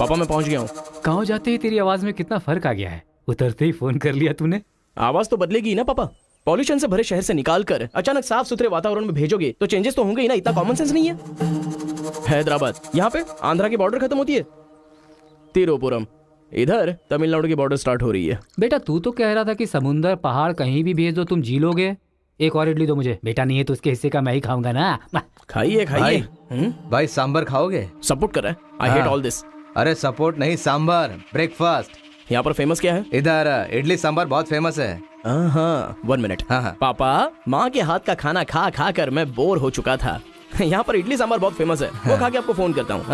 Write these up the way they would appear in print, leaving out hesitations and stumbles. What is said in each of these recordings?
पापा मैं पहुंच गया हूँ। गाँव जाते ही तेरी आवाज में कितना फर्क आ गया है। उतरते ही फोन कर लिया तूने। आवाज तो बदलेगी ना पापा। पॉल्यूशन से भरे शहर से निकाल कर अचानक साफ सुथरे वातावरण में भेजोगे तो चेंजेस तो होंगे ही ना। इतना कॉमन सेंस नहीं है। हैदराबाद यहाँ पे आंध्रा की बॉर्डर खत्म होती है, तिरुपुरम इधर तमिलनाडु की बॉर्डर स्टार्ट हो रही है। बेटा तू तो कह रहा था कि समुंदर पहाड़ कहीं भी भेज दो तुम जी लोगे। एक और इडली दो मुझे। बेटा नहीं है तो उसके हिस्से का मैं ही खाऊंगा ना। खाइए खाइए। भाई सांबर खाओगे? सपोर्ट कर रहा है। I hate all this. अरे सपोर्ट नहीं, सांबर ब्रेकफास्ट। यहाँ पर फेमस क्या है? इधर इडली सांबर बहुत फेमस है। हाँ 1 मिनट। हाँ। पापा माँ के हाथ का खाना खा खा कर मैं बोर हो चुका था। यहाँ पर इडली सांबर बहुत फेमस है। वो खा के आपको फोन करता हूँ।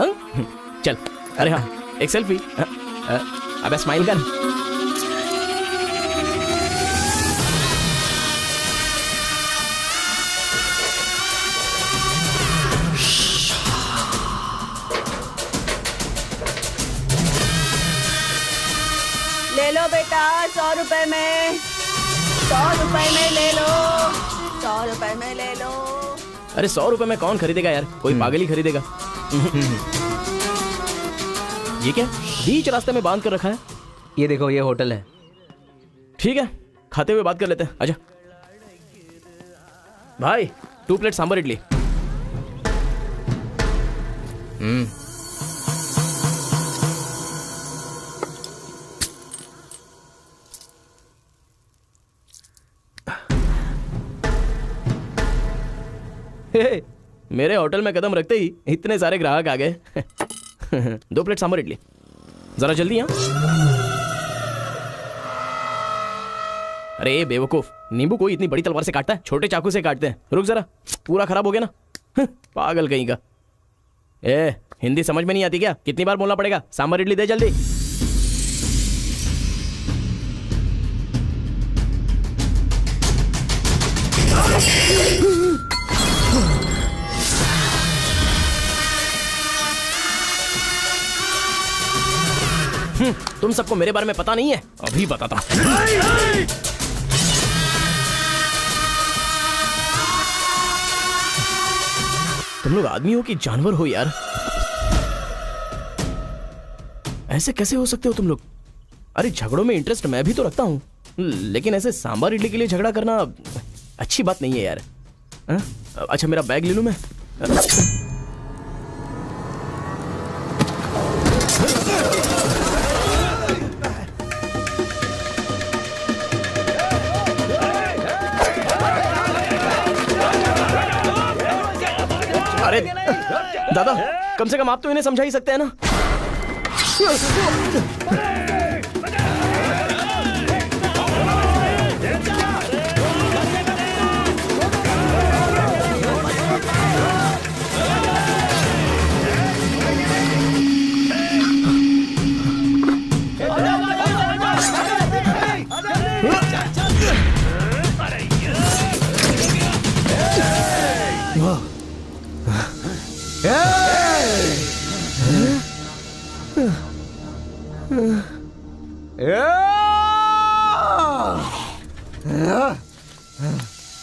चल। अरे हाँ एक सेल्फी। अबे स्माइल कर। ले लो बेटा 100 रुपए में, 100 रुपए में ले लो, 100 रुपए में ले लो। अरे 100 रुपए में कौन खरीदेगा यार, कोई पागल ही खरीदेगा। ये क्या बीच रास्ते में बांध कर रखा है? ये देखो ये होटल है। ठीक है खाते हुए बात कर लेते हैं। आजा भाई 2 प्लेट सांबर इडली। मेरे होटल में कदम रखते ही इतने सारे ग्राहक आ गए। 2 प्लेट सांबर इडली जरा जल्दी। यहाँ अरे बेवकूफ, नींबू कोई इतनी बड़ी तलवार से काटता है? छोटे चाकू से काटते हैं। रुक जरा, पूरा खराब हो गया ना। पागल कहीं का। हिंदी समझ में नहीं आती क्या? कितनी बार बोलना पड़ेगा? सांबर इडली दे जल्दी। तुम सबको मेरे बारे में पता नहीं है, अभी बताता हूं। तुम लोग आदमी हो कि जानवर हो यार? ऐसे कैसे हो सकते हो तुम लोग? अरे झगड़ों में इंटरेस्ट मैं भी तो रखता हूं, लेकिन ऐसे सांबर इडली के लिए झगड़ा करना अच्छी बात नहीं है यार। अच्छा मेरा बैग ले लूं मैं? अरे दादा कम से कम आप तो इन्हें समझा ही सकते हैं ना।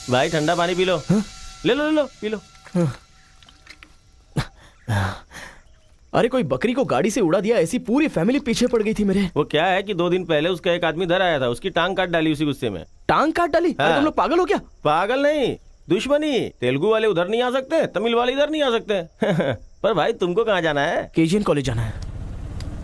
भाई ठंडा पानी पी लो। ले लो ले लो पी लो। अरे कोई बकरी को गाड़ी से उड़ा दिया, ऐसी पूरी फैमिली पीछे पड़ गई थी मेरे। वो क्या है कि 2 दिन पहले उसका एक आदमी इधर आया था, उसकी टांग काट डाली उसी गुस्से में। टांग काट डाली? हाँ। अरे तुम लोग पागल हो क्या? पागल नहीं, दुश्मनी। तेलुगु वाले उधर नहीं आ सकते, तमिल वाले इधर नहीं आ सकते। पर भाई तुमको कहाँ जाना है? केजीएन कॉलेज जाना है।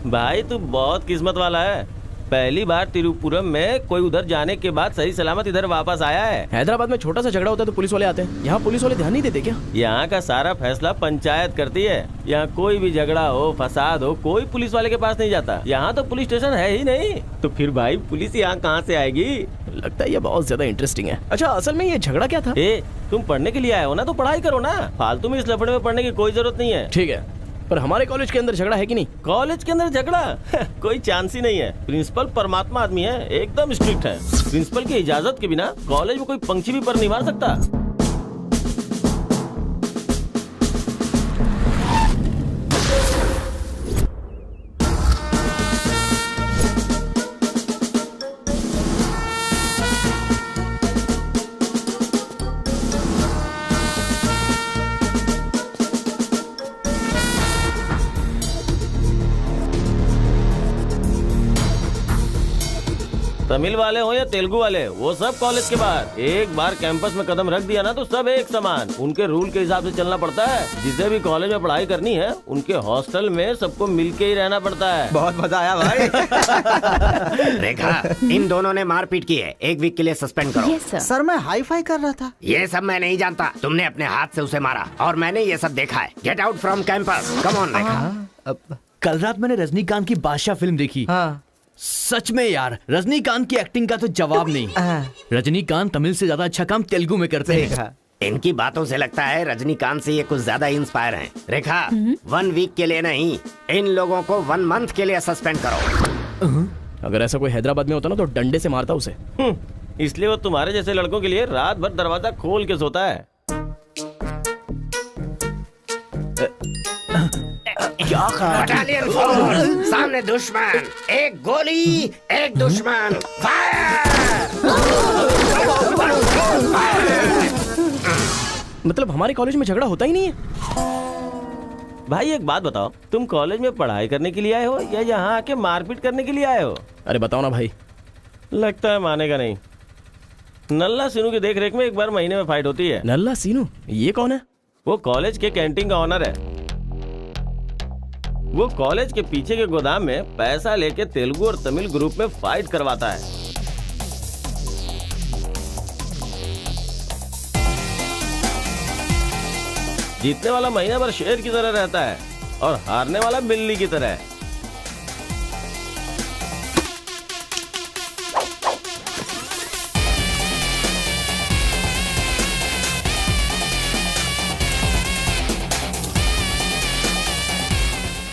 भाई तू बहुत किस्मत वाला है, पहली बार तिरुपुरम में कोई उधर जाने के बाद सही सलामत इधर वापस आया है। हैदराबाद में छोटा सा झगड़ा होता है तो पुलिस वाले आते हैं, यहाँ पुलिस वाले ध्यान नहीं देते क्या? यहाँ का सारा फैसला पंचायत करती है। यहाँ कोई भी झगड़ा हो, फसाद हो, कोई पुलिस वाले के पास नहीं जाता। यहाँ तो पुलिस स्टेशन है ही नहीं, तो फिर भाई पुलिस यहाँ कहाँ से आएगी? लगता है ये बहुत ज्यादा इंटरेस्टिंग है। अच्छा असल में ये झगड़ा क्या था? तुम पढ़ने के लिए आए हो ना, तो पढ़ाई करो ना, फालतू में इस लफड़े में पढ़ने की कोई जरूरत नहीं है। ठीक है, पर हमारे कॉलेज के अंदर झगड़ा है कि नहीं? कॉलेज के अंदर झगड़ा? कोई चांस ही नहीं है। प्रिंसिपल परमात्मा आदमी है, एकदम स्ट्रिक्ट है। प्रिंसिपल की इजाजत के बिना कॉलेज में कोई पंछी भी पर नहीं मार सकता। तमिल वाले हो या तेलुगु वाले, वो सब कॉलेज के बाहर। एक बार कैंपस में कदम रख दिया ना तो सब एक समान। उनके रूल के हिसाब से चलना पड़ता है। जिसे भी कॉलेज में पढ़ाई करनी है उनके हॉस्टल में सबको मिलके ही रहना पड़ता है। बहुत मजा आया भाई। रेखा, इन दोनों ने मारपीट की है, 1 वीक के लिए सस्पेंड करो। Yes sir. सर मैं हाई फाई कर रहा था। ये सब मैं नहीं जानता, तुमने अपने हाथ से उसे मारा और मैंने ये सब देखा है। Get out from campus, come on Rekha. कल रात मैंने रजनीकांत की बादशाह फिल्म देखी। हाँ। सच में यार, रजनीकांत की एक्टिंग का तो जवाब नहीं। रजनीकांत तमिल से ज्यादा अच्छा काम तेलुगु में करते हैं। इनकी बातों से लगता है रजनीकांत से ये कुछ ज्यादा इंस्पायर हैं। रेखा, 1 वीक के लिए नहीं, इन लोगों को 1 मंथ के लिए सस्पेंड करो। अगर ऐसा कोई हैदराबाद में होता ना तो डंडे से मारता उसे। इसलिए वो तुम्हारे जैसे लड़कों के लिए रात भर दरवाजा खोल के सोता है। क्या बटालियन फॉरवर्ड, सामने दुश्मन, एक गोली, एक दुश्मन, मतलब हमारे कॉलेज में झगड़ा होता ही नहीं है। भाई एक बात बताओ, तुम कॉलेज में पढ़ाई करने के लिए आए हो या यहाँ आके मारपीट करने के लिए आए हो? अरे बताओ ना भाई। लगता है मानेगा नहीं। नल्ला सीनू की देख रेख में एक बार महीने में फाइट होती है। नल्ला सीनू, ये कौन है? वो कॉलेज के कैंटीन का ऑनर है। वो कॉलेज के पीछे के गोदाम में पैसा लेके तेलुगु और तमिल ग्रुप में फाइट करवाता है। जीतने वाला महीना भर शेर की तरह रहता है और हारने वाला बिल्ली की तरह।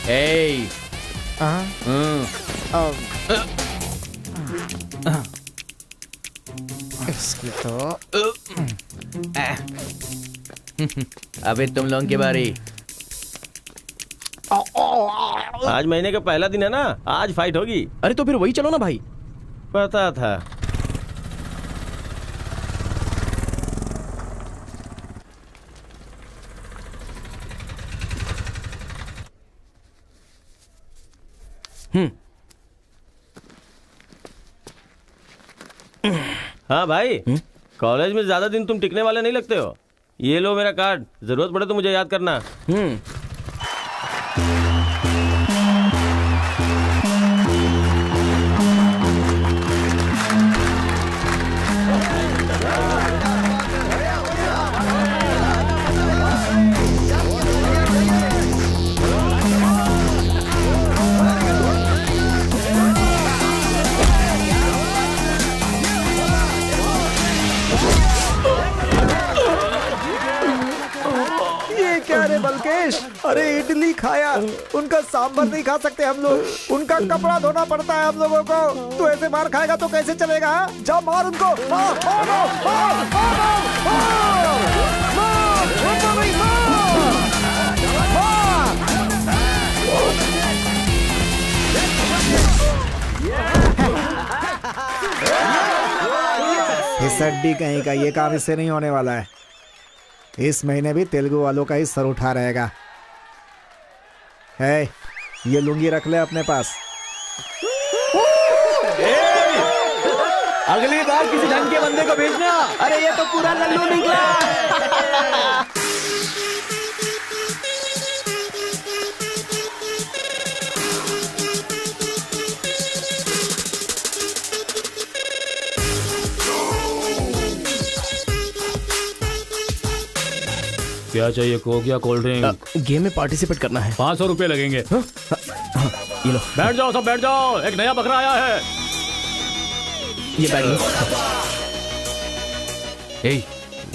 Hey. इसकी तो अबे तुम लोगों की बारी। आज महीने का पहला दिन है ना, आज फाइट होगी। अरे तो फिर वही चलो ना भाई। पता था। हाँ भाई, कॉलेज में ज्यादा दिन तुम टिकने वाले नहीं लगते हो। ये लो मेरा कार्ड, जरूरत पड़े तो मुझे याद करना। क्या रे बलकेश, अरे इडली खाया, उनका सांभर नहीं खा सकते हम लोग, उनका कपड़ा धोना पड़ता है हम लोगों को। तू ऐसे मार खाएगा तो कैसे चलेगा? जा मार उनको, मार, मार, मार, मार, मार, मार, छोड़ो नहीं, मार। इस अड्डी कहीं का ये काम इससे नहीं होने वाला है। इस महीने भी तेलुगु वालों का ही सर उठा रहेगा। है, ये लुंगी रख ले अपने पास। अगली बार किसी ढंग के बंदे को भेजना। अरे ये तो पूरा लल्लू निकला। क्या चाहिए? कोक या कोल्ड ड्रिंक? गेम में पार्टिसिपेट करना है। 500 रुपए लगेंगे। ये लो। बैठ जाओ, सब बैठ जाओ, एक नया बकरा आया है। ये बैग लो। ए,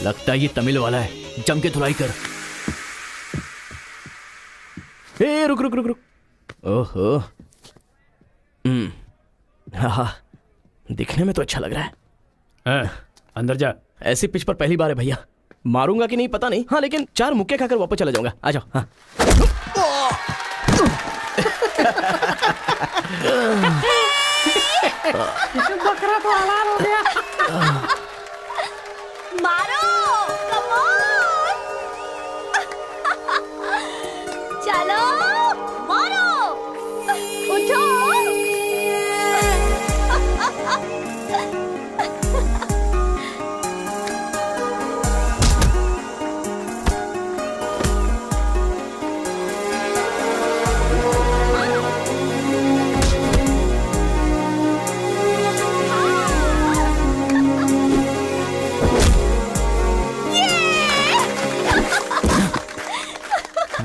लगता है ये तमिल वाला है, जम के धुलाई कर। ए रुक रुक रुक रुक। ओहो, हाँ, दिखने में तो अच्छा लग रहा है। अंदर जा। ऐसी पिच पर पहली बार है भैया। मारूंगा कि नहीं पता नहीं, हाँ लेकिन 4 मुक्के खाकर वापस चला जाऊंगा। आ जाओ। हाँ। बकरा तो हलाल हो गया। मारो, कम ऑन। चलो, मारो, उठो।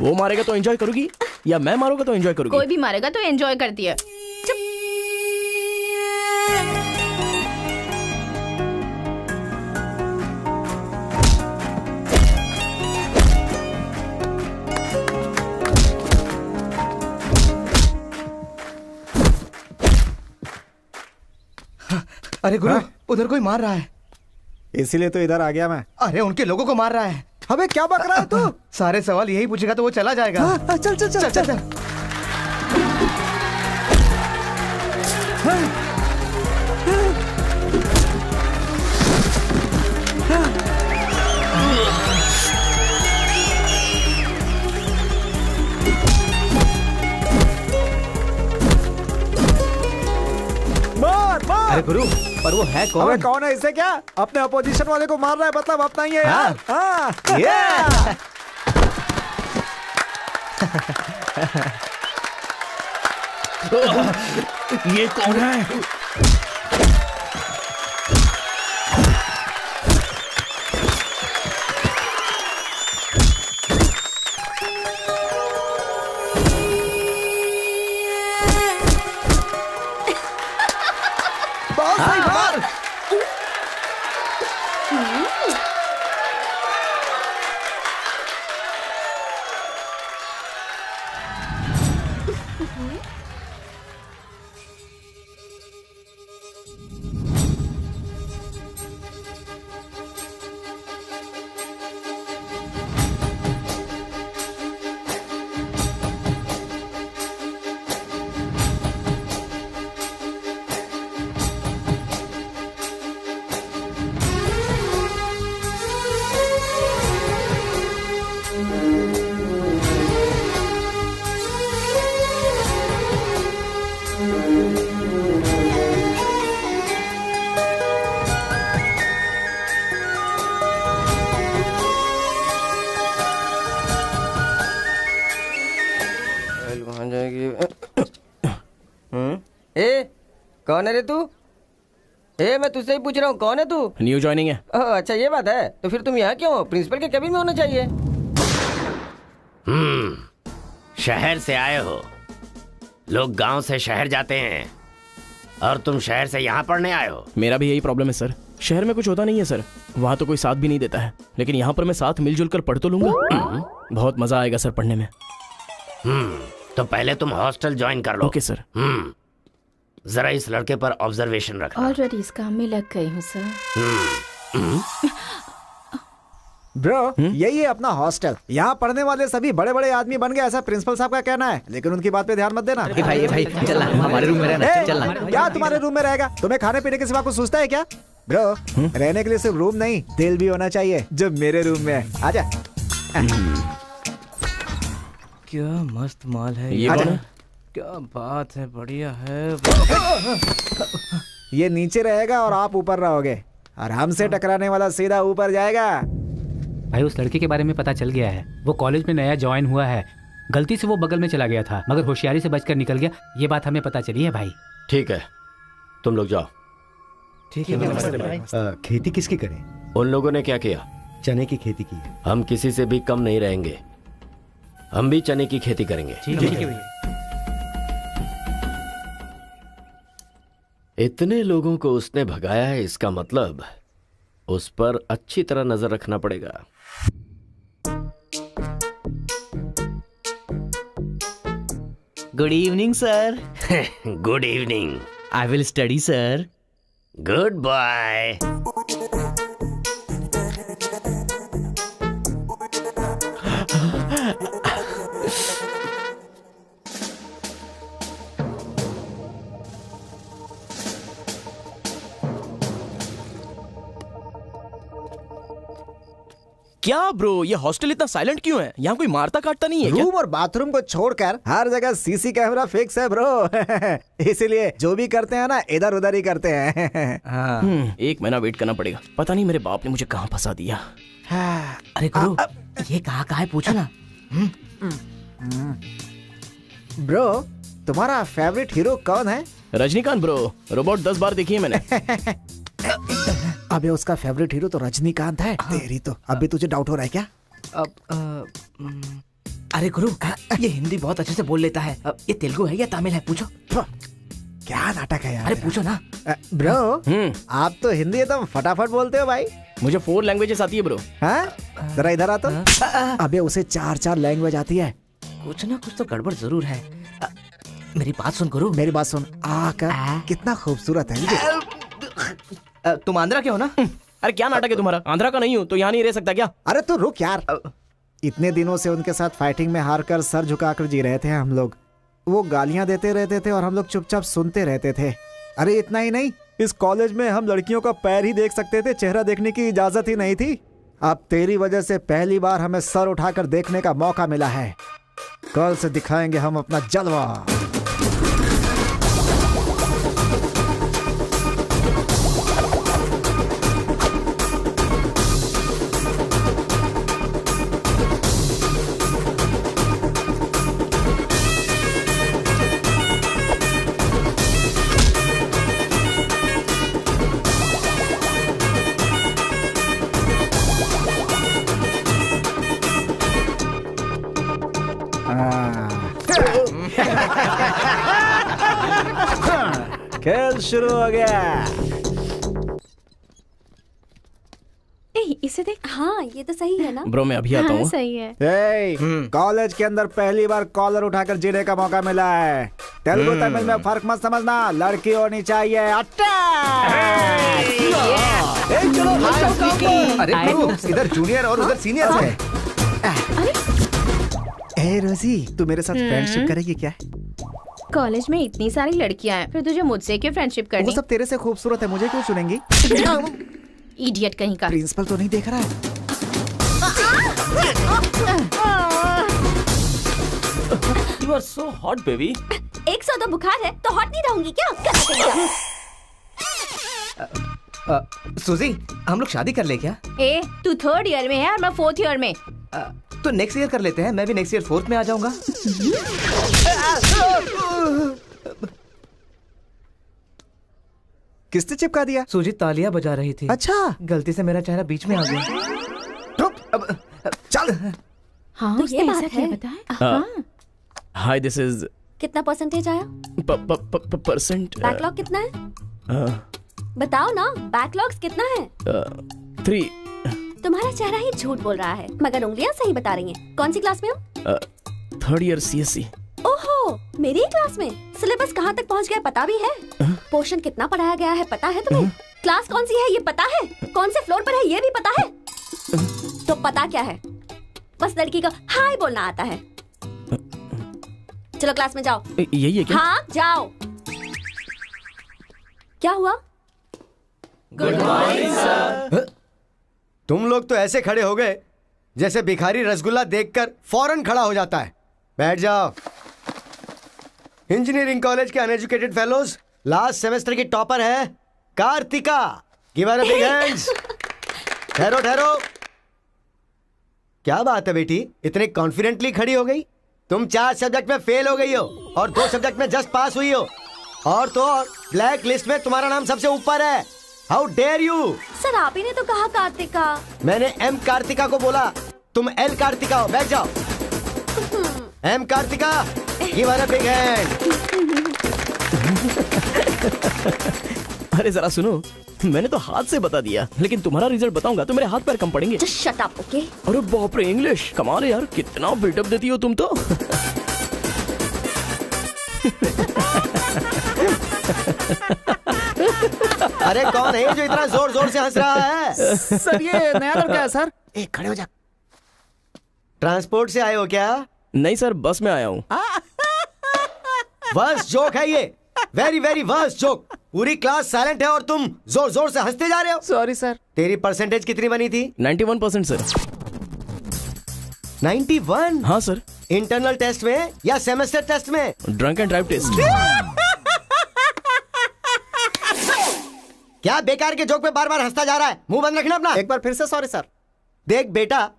वो मारेगा तो एंजॉय करोगी या मैं मारूंगा तो एंजॉय करोगी? कोई भी मारेगा तो एंजॉय करती है। अरे गुरु, उधर कोई मार रहा है। इसीलिए तो इधर आ गया मैं। अरे उनके लोगों को मार रहा है। अबे क्या बक रहा है तू? सारे सवाल यही पूछेगा तो वो चला जाएगा। चल चल चल चल चल। अरे गुरु, पर वो है कौन? अबे कौन है? इसे क्या अपने अपोजिशन वाले को मार रहा है, मतलब अपना ही है यार। हाँ। ये कौन है? कौन है रे तू? मैं तुझसे ही पूछ रहा हूँ, कौन है तू? न्यू ज्वाइनिंग है। ओह अच्छा, ये बात है। तो फिर तुम यहाँ क्यों हो? प्रिंसिपल के केबिन में होना चाहिए। शहर से आए हो। लोग गांव से शहर जाते हैं और तुम शहर से यहाँ पढ़ने आए हो। मेरा भी यही प्रॉब्लम है सर। शहर में कुछ होता नहीं है सर, वहाँ तो कोई साथ भी नहीं देता है, लेकिन यहाँ पर मैं साथ मिलजुल कर पढ़ तो लूंगा। बहुत मजा आएगा सर पढ़ने में। तो पहले तुम हॉस्टल ज्वाइन कर लो। Okay sir. जरा इस लड़के पर ऑब्जर्वेशन रखना। ऑलरेडी इस काम में लग गई हूँ सर। ब्रो, यही है अपना हॉस्टल। यहाँ पढ़ने वाले सभी बड़े बड़े आदमी बन गए, ऐसा प्रिंसिपल साहब का कहना है, लेकिन उनकी बात पे ध्यान मत देना। भाई चल हमारे रूम में रहना। चल क्या तुम्हारे रूम में रहेगा? तुम्हें खाने पीने के सिवा कुछ सोचता है क्या? ब्रो, रहने के लिए सिर्फ रूम नहीं, दिल भी होना चाहिए, जो मेरे रूम में है। आजा। क्या मस्त माल है ये कौन है? क्या बात है, बढ़िया है। ये नीचे रहेगा और आप ऊपर रहोगे, और हमसे टकराने वाला सीधा ऊपर जाएगा। भाई उस लड़के के बारे में पता चल गया है। वो कॉलेज में नया ज्वाइन हुआ है। गलती से वो बगल में चला गया था, मगर होशियारी से बचकर निकल गया। ये बात हमें पता चली है भाई। ठीक है, तुम लोग जाओ। ठीक है। खेती किसकी करें? उन लोगों ने क्या किया? चने की खेती की है। हम किसी से भी कम नहीं रहेंगे, हम भी चने की खेती करेंगे। ठीक है। इतने लोगों को उसने भगाया है, इसका मतलब उस पर अच्छी तरह नजर रखना पड़ेगा। Good evening sir. Good evening. I will study sir. Good bye. क्या ब्रो, ये हॉस्टल इतना साइलेंट क्यों है? यहाँ कोई मारता काटता नहीं है क्या? रूम और बाथरूम को छोड़कर हर जगह सीसी कैमरा फिक्स है ब्रो। इसीलिए जो भी करते हैं ना, इधर उधर ही करते हैं। एक महीना वेट करना पड़ेगा। पता नहीं मेरे बाप ने मुझे कहाँ फंसा दिया। अरे गुरु, ये कहाँ है पूछो ना। ब्रो, तुम्हारा फेवरेट हीरो कौन है? रजनीकांत ब्रो, रोबोट 10 बार देखी है मैंने। अबे उसका फेवरेट हीरो तो रजनीकांत है। तेरी तो अब भी तुझे डाउट हो रहा है क्या? अरे गुरु, ये हिंदी बहुत अच्छे से बोल लेता है। ये तेलुगु है या तमिल है? पूछो। क्या नाटक है यार। अरे पूछो ना। ब्रो, आप तो हिंदी एकदम फटाफट बोलते हो भाई। मुझे 4 लैंग्वेजेस आती है ब्रो। हाँ, जरा इधर आ तो। अबे उसे 4 लैंग्वेज आती है। कुछ ना कुछ तो गड़बड़ जरूर है। मेरी बात सुन गुरु। मेरी बात सुन। कितना खूबसूरत है। तुम आंध्रा के हो ना? अरे क्या नाटक है तुम्हारा? आंध्रा का नहीं हूँ तो यहाँ नहीं रह सकता क्या? अरे तो रुक यार। इतने दिनों से उनके साथ फाइटिंग में हारकर सर झुकाकर जी रहे थे हम लोग। वो गालियां देते रहते थे और हम लोग चुपचाप सुनते रहते थे। अरे इतना ही नहीं, इस कॉलेज में हम लड़कियों का पैर ही देख सकते थे, चेहरा देखने की इजाजत ही नहीं थी। अब तेरी वजह से पहली बार हमें सर उठाकर देखने का मौका मिला है। कल से दिखाएंगे हम अपना जलवा। खेल शुरू हो गया। इसे देख। हाँ ये तो सही है ना। ब्रो मैं अभी आता हूँ। सही है। कॉलेज के अंदर पहली बार कॉलर उठाकर जीने का मौका मिला है। तेलुगु तमिल में फर्क मत समझना, लड़की होनी चाहिए। अरे इधर जूनियर और उधर सीनियर है। ए रोजी, तू मेरे साथ फ्रेंडशिप करेगी क्या? कॉलेज में इतनी सारी लड़कियां हैं, फिर तुझे मुझसे क्यों फ्रेंडशिप करनी? वो सब तेरे से खूबसूरत है, मुझे क्यों चुनेंगी? इडियट कहीं का। प्रिंसिपल तो नहीं देख रहा है? You are so hot, baby. 100 तो बुखार है तो हॉट नहीं रहूंगी क्या? सुजी, हम लोग शादी कर ले क्या? ए, तू 3rd ईयर में है और मैं 4th ईयर में। तो नेक्स्ट ईयर कर लेते हैं। मैं भी नेक्स्ट ईयर 4th में आ जाऊंगा। किसने चिपका दिया? सूजी तालियां बजा रही थी। अच्छा, गलती से मेरा चेहरा बीच में आ गया। चल। हाँ, तो उसने ये ऐसा बात क्या है। बताया? हाँ। हाय, दिस इज कितना परसेंटेज आया? परसेंट। बैकलॉग कितना है? बताओ ना, बैकलॉग्स कितना है? 3। तुम्हारा चेहरा ही झूठ बोल रहा है, मगर उंगलियां सही बता रही हैं। कौन सी क्लास में हो? 3rd year CSC। ओहो, मेरी क्लास में। सिलेबस कहाँ तक पहुँच गया पता भी है? पोर्शन कितना पढ़ाया गया है पता है तुम्हें? क्लास कौन सी है ये पता है? कौन से फ्लोर पर है ये भी पता है? तो पता क्या है? बस लड़की को हाय बोलना आता है। चलो क्लास में जाओ। यही है क्या? हाँ जाओ। क्या हुआ? Good morning sir. तुम लोग तो ऐसे खड़े हो गए जैसे भिखारी रसगुल्ला देखकर फौरन खड़ा हो जाता है। बैठ जाओ। इंजीनियरिंग कॉलेज के अनएजुकेटेड फेलोज, लास्ट सेमेस्टर की टॉपर है Kartika. Give her a big hands. ठहरो ठहरो। क्या बात है बेटी, इतने कॉन्फिडेंटली खड़ी हो गई? तुम 4 सब्जेक्ट में फेल हो गई हो और 2 सब्जेक्ट में जस्ट पास हुई हो, और तो और ब्लैक लिस्ट में तुम्हारा नाम सबसे ऊपर है। How dare you? सर आप ही ने तो कहा कार्तिका। मैंने एम कार्तिका को बोला, तुम एल कार्तिका हो। बैठ जाओ। Am Kartika, give her a big hand. अरे जरा सुनो, मैंने तो हाथ से बता दिया, लेकिन तुम्हारा रिजल्ट बताऊंगा तो मेरे हाथ पैर कम पड़ेंगे। Just shut up, okay? अरे बाप रे, इंग्लिश कमाल है यार, कितना बिल्डअप देती हो तुम तो। अरे कौन है जो इतना जोर जोर से हंस रहा है? सर ये नया लड़का है सर। एक खड़े हो जा। ट्रांसपोर्ट से आए हो क्या? नहीं सर, बस में आया हूँ। वर्स्ट जोक है ये, वेरी वेरी वर्स्ट जोक। पूरी क्लास साइलेंट है और तुम जोर जोर से हंसते जा रहे हो। Sorry sir. तेरी परसेंटेज कितनी बनी थी? 91% सर। 91? हाँ सर। इंटरनल टेस्ट में या सेमेस्टर टेस्ट में? Drunk and drive test. क्या बेकार के जोक पे बार बार हंसता जा रहा है? मुंह बंद रखना अपना। एक बार फिर से सॉरी सर। देख बेटा,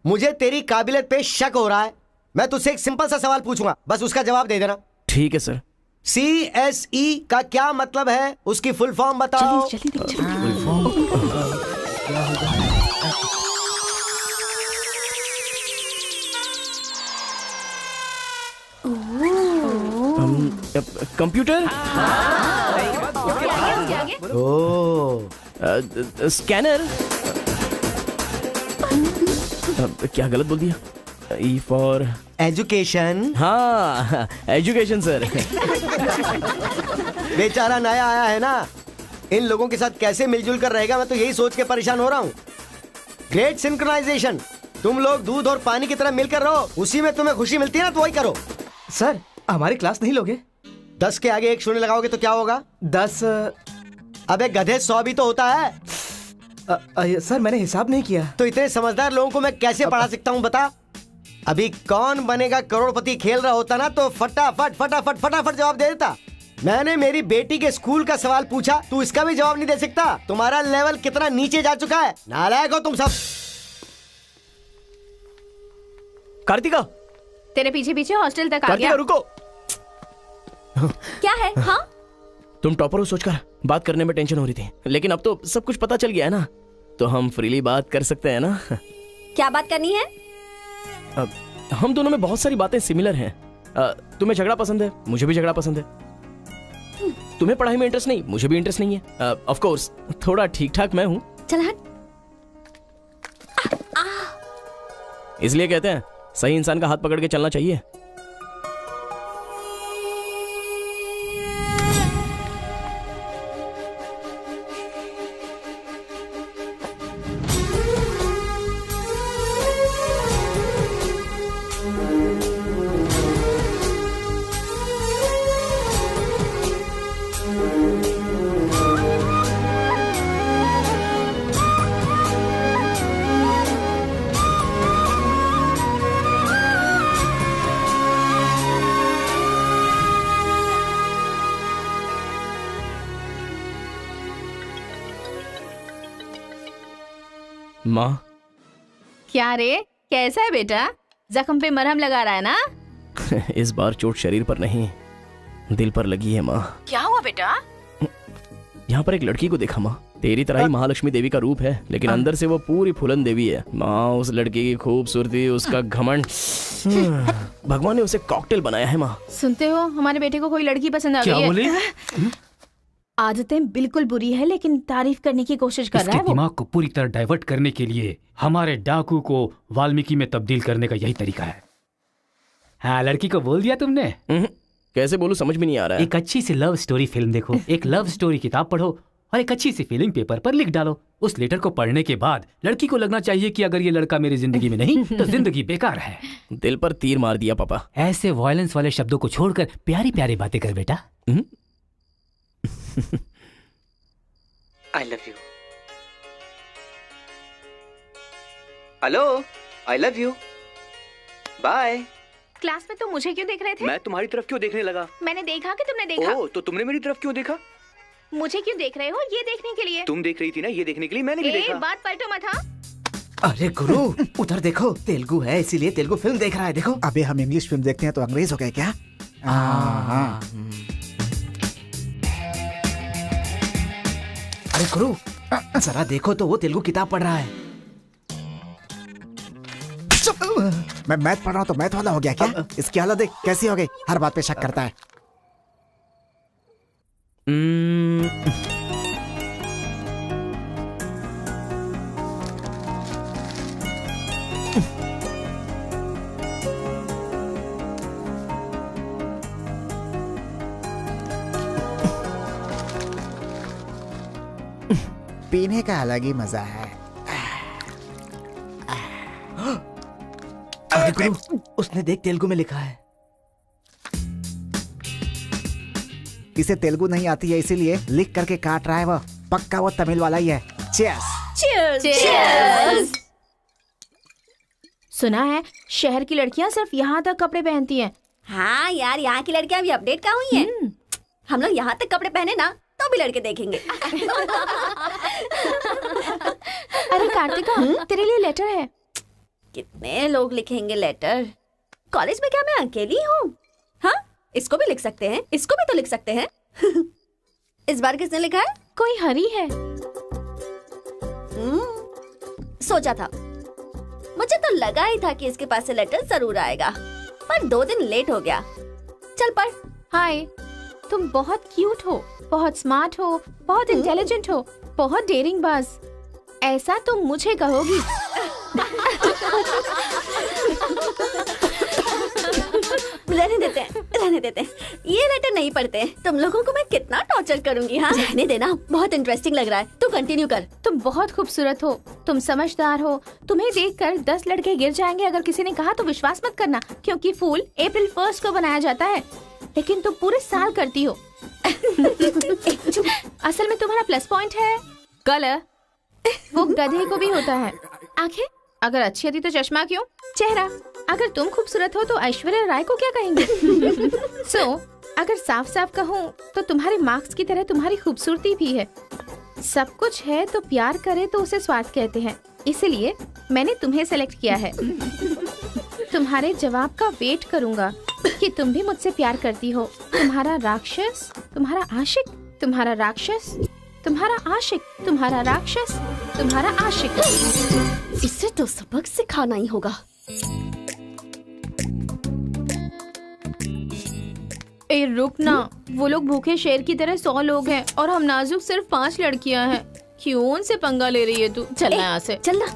मुझे तेरी काबिलियत पे शक हो रहा है। मैं तुझसे एक सिंपल सा सवाल पूछूंगा, बस उसका जवाब दे देना। ठीक है सर। CSE का क्या मतलब है? उसकी फुल फॉर्म बताओ। कंप्यूटर, स्कैनर, क्या गलत बोल दिया? E for education. हाँ, एजुकेशन सर। बेचारा नया आया है ना, इन लोगों के साथ कैसे मिलजुल कर रहेगा, मैं तो यही सोच के परेशान हो रहा हूँ। Great synchronization. तुम लोग दूध और पानी की तरह मिलकर रहो, उसी में तुम्हें खुशी मिलती है ना, तो वही करो। सर हमारी क्लास नहीं लोगे? 10 के आगे 1 शून्य लगाओगे तो क्या होगा? 10। अबे गधे 100 भी तो होता है। सर मैंने हिसाब नहीं किया। तो इतने समझदार लोगों को मैं कैसे पढ़ा सकता हूँ बता? अभी कौन बनेगा करोड़पति खेल रहा होता ना, तो फटाफट फटाफट फटाफट जवाब दे देता। मैंने मेरी बेटी के स्कूल का सवाल पूछा, तू इसका भी जवाब नहीं दे सकता। तुम्हारा लेवल कितना नीचे जा चुका है, नालायक हो तुम सब। कार्तिका, तेरे पीछे पीछे हॉस्टल तक आ कार्तिका गया। रुको। क्या है? हाँ तुम टॉपर हो सोचकर बात करने में टेंशन हो रही थी, लेकिन अब तो सब कुछ पता चल गया है ना, तो हम फ्रीली बात कर सकते हैं ना। क्या बात करनी है? हम दोनों में बहुत सारी बातें सिमिलर हैं। तुम्हें झगड़ा पसंद है, मुझे भी झगड़ा पसंद है। तुम्हें पढ़ाई में इंटरेस्ट नहीं, मुझे भी इंटरेस्ट नहीं है। ऑफ कोर्स थोड़ा ठीक ठाक मैं हूँ। चल हट। इसलिए कहते हैं सही इंसान का हाथ पकड़ के चलना चाहिए। माँ, क्या रे, कैसा है बेटा? जख्म पे मरहम लगा रहा है ना? इस बार चोट शरीर पर नहीं, दिल पर लगी है माँ। क्या हुआ बेटा? यहाँ पर एक लड़की को देखा माँ, तेरी तरह ही महालक्ष्मी देवी का रूप है, लेकिन अंदर से वो पूरी फूलन देवी है। माँ, उस लड़की की खूबसूरती, उसका घमंड, भगवान ने उसे कॉकटेल बनाया है माँ। सुनते हो, हमारे बेटे को कोई लड़की पसंद आ गई है। क्या बोले? आदतें बिल्कुल बुरी है, लेकिन तारीफ करने की कोशिश कर रहा है वो। दिमाग को पूरी तरह डाइवर्ट करने के लिए हमारे डाकू को वाल्मीकि में तब्दील करने का यही तरीका है। हाँ, लड़की को बोल दिया तुमने? कैसे बोलूं, समझ में नहीं आ रहा है। एक अच्छी सी लव स्टोरी फिल्म देखो, एक लव स्टोरी किताब पढ़ो और एक अच्छी सी फीलिंग पेपर पर लिख डालो। उस लेटर को पढ़ने के बाद लड़की को लगना चाहिए कि अगर ये लड़का मेरी जिंदगी में नहीं तो जिंदगी बेकार है। दिल पर तीर मार दिया पापा। ऐसे वायलेंस वाले शब्दों को छोड़कर प्यारी प्यारी बातें कर बेटा। I love you. Hello, I love you. Bye. Class में तुम मुझे क्यों देख रहे थे? मैं तुम्हारी तरफ क्यों देखने लगा? मैंने देखा कि तुमने देखा। ओह, तो तुमने मेरी तरफ क्यों देखा? मुझे क्यों देख रहे हो? ये देखने के लिए। तुम देख रही थी ना, ये देखने के लिए मैंने भी देखा। बात पलटो मत। हाँ, अरे गुरु, उधर देखो, तेलुगु है इसीलिए तेलुगु फिल्म देख रहा है। देखो। अबे हम इंग्लिश फिल्म देखते हैं तो अंग्रेज हो गए क्या? अरे गुरु, जरा देखो तो वो तेलुगु किताब पढ़ रहा है। मैं मैथ पढ़ रहा हूँ तो मैथ वाला हो गया क्या? इसकी हालत देख कैसी हो गई, हर बात पे शक करता है। पीने का अलग ही मजा है। अरे गुरु, उसने देख तेलुगु में लिखा है। इसे तेलुगु नहीं आती है इसीलिए लिख करके काट रहा है वो। पक्का वो तमिल वाला ही है। चीयर्स। चीयर्स। चीयर्स। सुना है शहर की लड़कियां सिर्फ यहाँ तक कपड़े पहनती हैं। हाँ यार, यहाँ की लड़कियां भी अपडेट का हुई हैं। हम लोग यहाँ तक कपड़े पहने ना तो भी लड़के देखेंगे। अरे कार्तिका, तेरे लिए लेटर है। कितने लोग लिखेंगे लेटर? कॉलेज में क्या मैं अकेली हूँ? हाँ, इसको भी लिख सकते हैं, इसको भी तो लिख सकते हैं। इस बार किसने लिखा है? कोई हरी है। सोचा था, मुझे तो लगा ही था कि इसके पास से लेटर जरूर आएगा, पर 2 दिन लेट हो गया। चल पढ़, हाय, तुम बहुत क्यूट हो, बहुत स्मार्ट हो, बहुत इंटेलिजेंट हो, बहुत डेयरिंग बाज। ऐसा तुम मुझे कहोगी? रहने देते हैं। ये लेटर नहीं पढ़ते। तुम लोगों को मैं कितना टॉर्चर करूंगी। हाँ, रहने देना, बहुत इंटरेस्टिंग लग रहा है। तू कंटिन्यू कर। तुम बहुत खूबसूरत हो, तुम समझदार हो। तुम्हें देखकर 10 लड़के गिर जाएंगे अगर किसी ने कहा तो विश्वास मत करना, क्योंकि फूल अप्रैल 1 को बनाया जाता है, लेकिन तुम पूरे साल करती हो। असल में तुम्हारा प्लस पॉइंट है कलर। वो गधे को भी होता है। आंखें अगर अच्छी होती तो चश्मा क्यों? चेहरा अगर तुम खूबसूरत हो तो ऐश्वर्या राय को क्या कहेंगे? अगर साफ साफ कहूँ तो तुम्हारे मार्क्स की तरह तुम्हारी खूबसूरती भी है। सब कुछ है तो प्यार करे तो उसे स्वार्थ कहते हैं, इसलिए मैंने तुम्हें सेलेक्ट किया है। तुम्हारे जवाब का वेट करूंगा कि तुम भी मुझसे प्यार करती हो। तुम्हारा राक्षस, तुम्हारा आशिक, तुम्हारा राक्षस, तुम्हारा आशिक, तुम्हारा राक्षस, तुम्हारा आशिक। इसे तो सबक सिखाना ही होगा। ए रुक ना, वो लोग भूखे शेर की तरह 100 लोग हैं और हम नाजुक सिर्फ 5 लड़कियां हैं। क्यों उनसे पंगा ले रही है तू? चलना यहाँ से। चलना।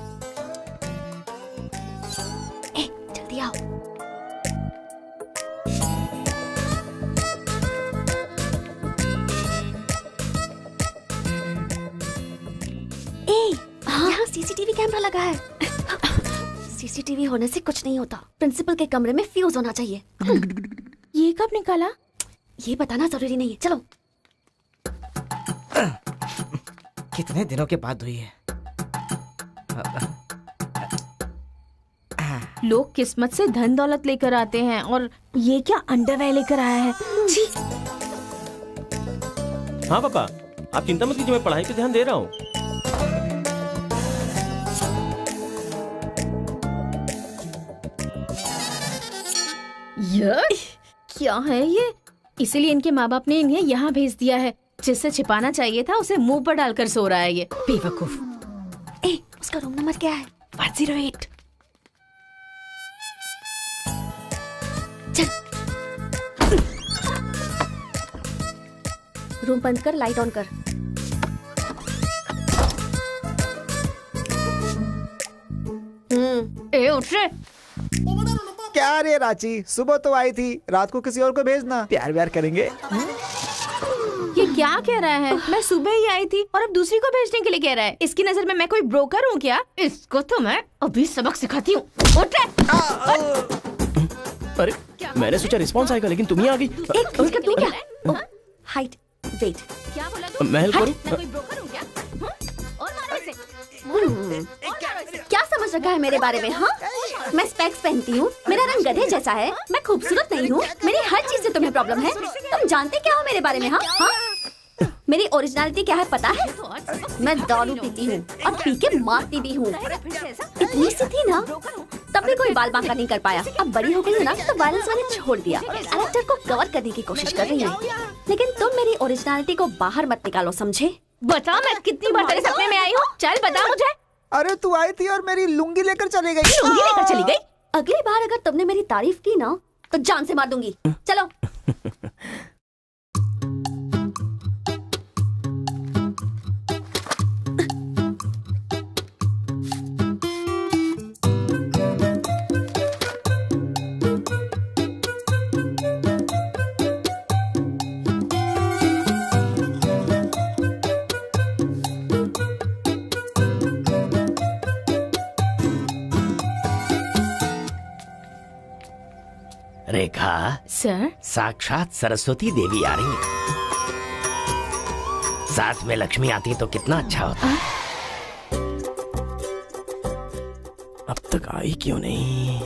जल्दी आओ। यहाँ सीसीटीवी कैमरा लगा है। सीसीटीवी होने से कुछ नहीं होता। प्रिंसिपल के कमरे में फ्यूज होना चाहिए। ये कब निकाला? ये बताना जरूरी नहीं है। चलो। कितने दिनों के बाद हुई है। लोग किस्मत से धन दौलत लेकर आते हैं और ये क्या अंडरवेयर लेकर आया है? जी। हाँ पापा, आप चिंता मत कीजिए, मैं पढ़ाई पे ध्यान दे रहा हूँ। क्या है ये? इसीलिए इनके माँ बाप ने इन्हें यहाँ भेज दिया है। जिससे छिपाना चाहिए था उसे मुंह पर डालकर सो रहा है ये बेवकूफ। उसका रूम नंबर क्या है? 108। चल। रूम बंद कर, लाइट ऑन कर। उठ रे। क्या रे रांची, सुबह तो आई थी, रात को किसी और को भेजना, प्यार व्यार करेंगे। ये क्या कह रहा है? मैं सुबह ही आई थी और अब दूसरी को भेजने के लिए कह रहा है। इसकी नजर में मैं कोई ब्रोकर हूँ क्या? इसको तो मैं अभी सबक सिखाती हूँ। उठ रे। अरे मैंने सोचा रिस्पॉन्स आएगा, लेकिन तुम ही आ गई। तू क्या? Height, weight. क्या बोला? मैं हेल्प करूँ? मैं कोई ब्रोकर हूँ क्या? और मारो इसे। क्या समझ रखा है मेरे बारे में? हाँ, मैं स्पेक्स पहनती हूँ, मेरा रंग गधे जैसा है, मैं खूबसूरत नहीं हूँ, मेरी हर चीज से तुम्हें प्रॉब्लम है। तुम जानते क्या हो मेरे बारे में? हाँ हाँ, मेरी ओरिजिनलिटी क्या है पता है? मैं दारू पीती हूँ और पी के मारती भी हूँ। इतनी सी थी ना, तब भी कोई बाल बांका नहीं कर पाया। अब बड़ी हो गई है ना, तो वायलेंस मैंने छोड़ दिया। कैरेक्टर को कवर करने की कोशिश कर रही हूँ, लेकिन तुम मेरी ओरिजिनलिटी को बाहर मत निकालो, समझे? बता मैं कितनी बार तेरे सपने में आई हूँ? चल बता मुझे। अरे तू आई थी और मेरी लुंगी लेकर चली गई। लुंगी लेकर चली गई? अगली बार अगर तुमने मेरी तारीफ की ना तो जान से मार दूंगी। चलो। रेखा सर, साक्षात सरस्वती देवी आ रही है। साथ में लक्ष्मी आती तो कितना अच्छा होता। अब तक आई क्यों नहीं?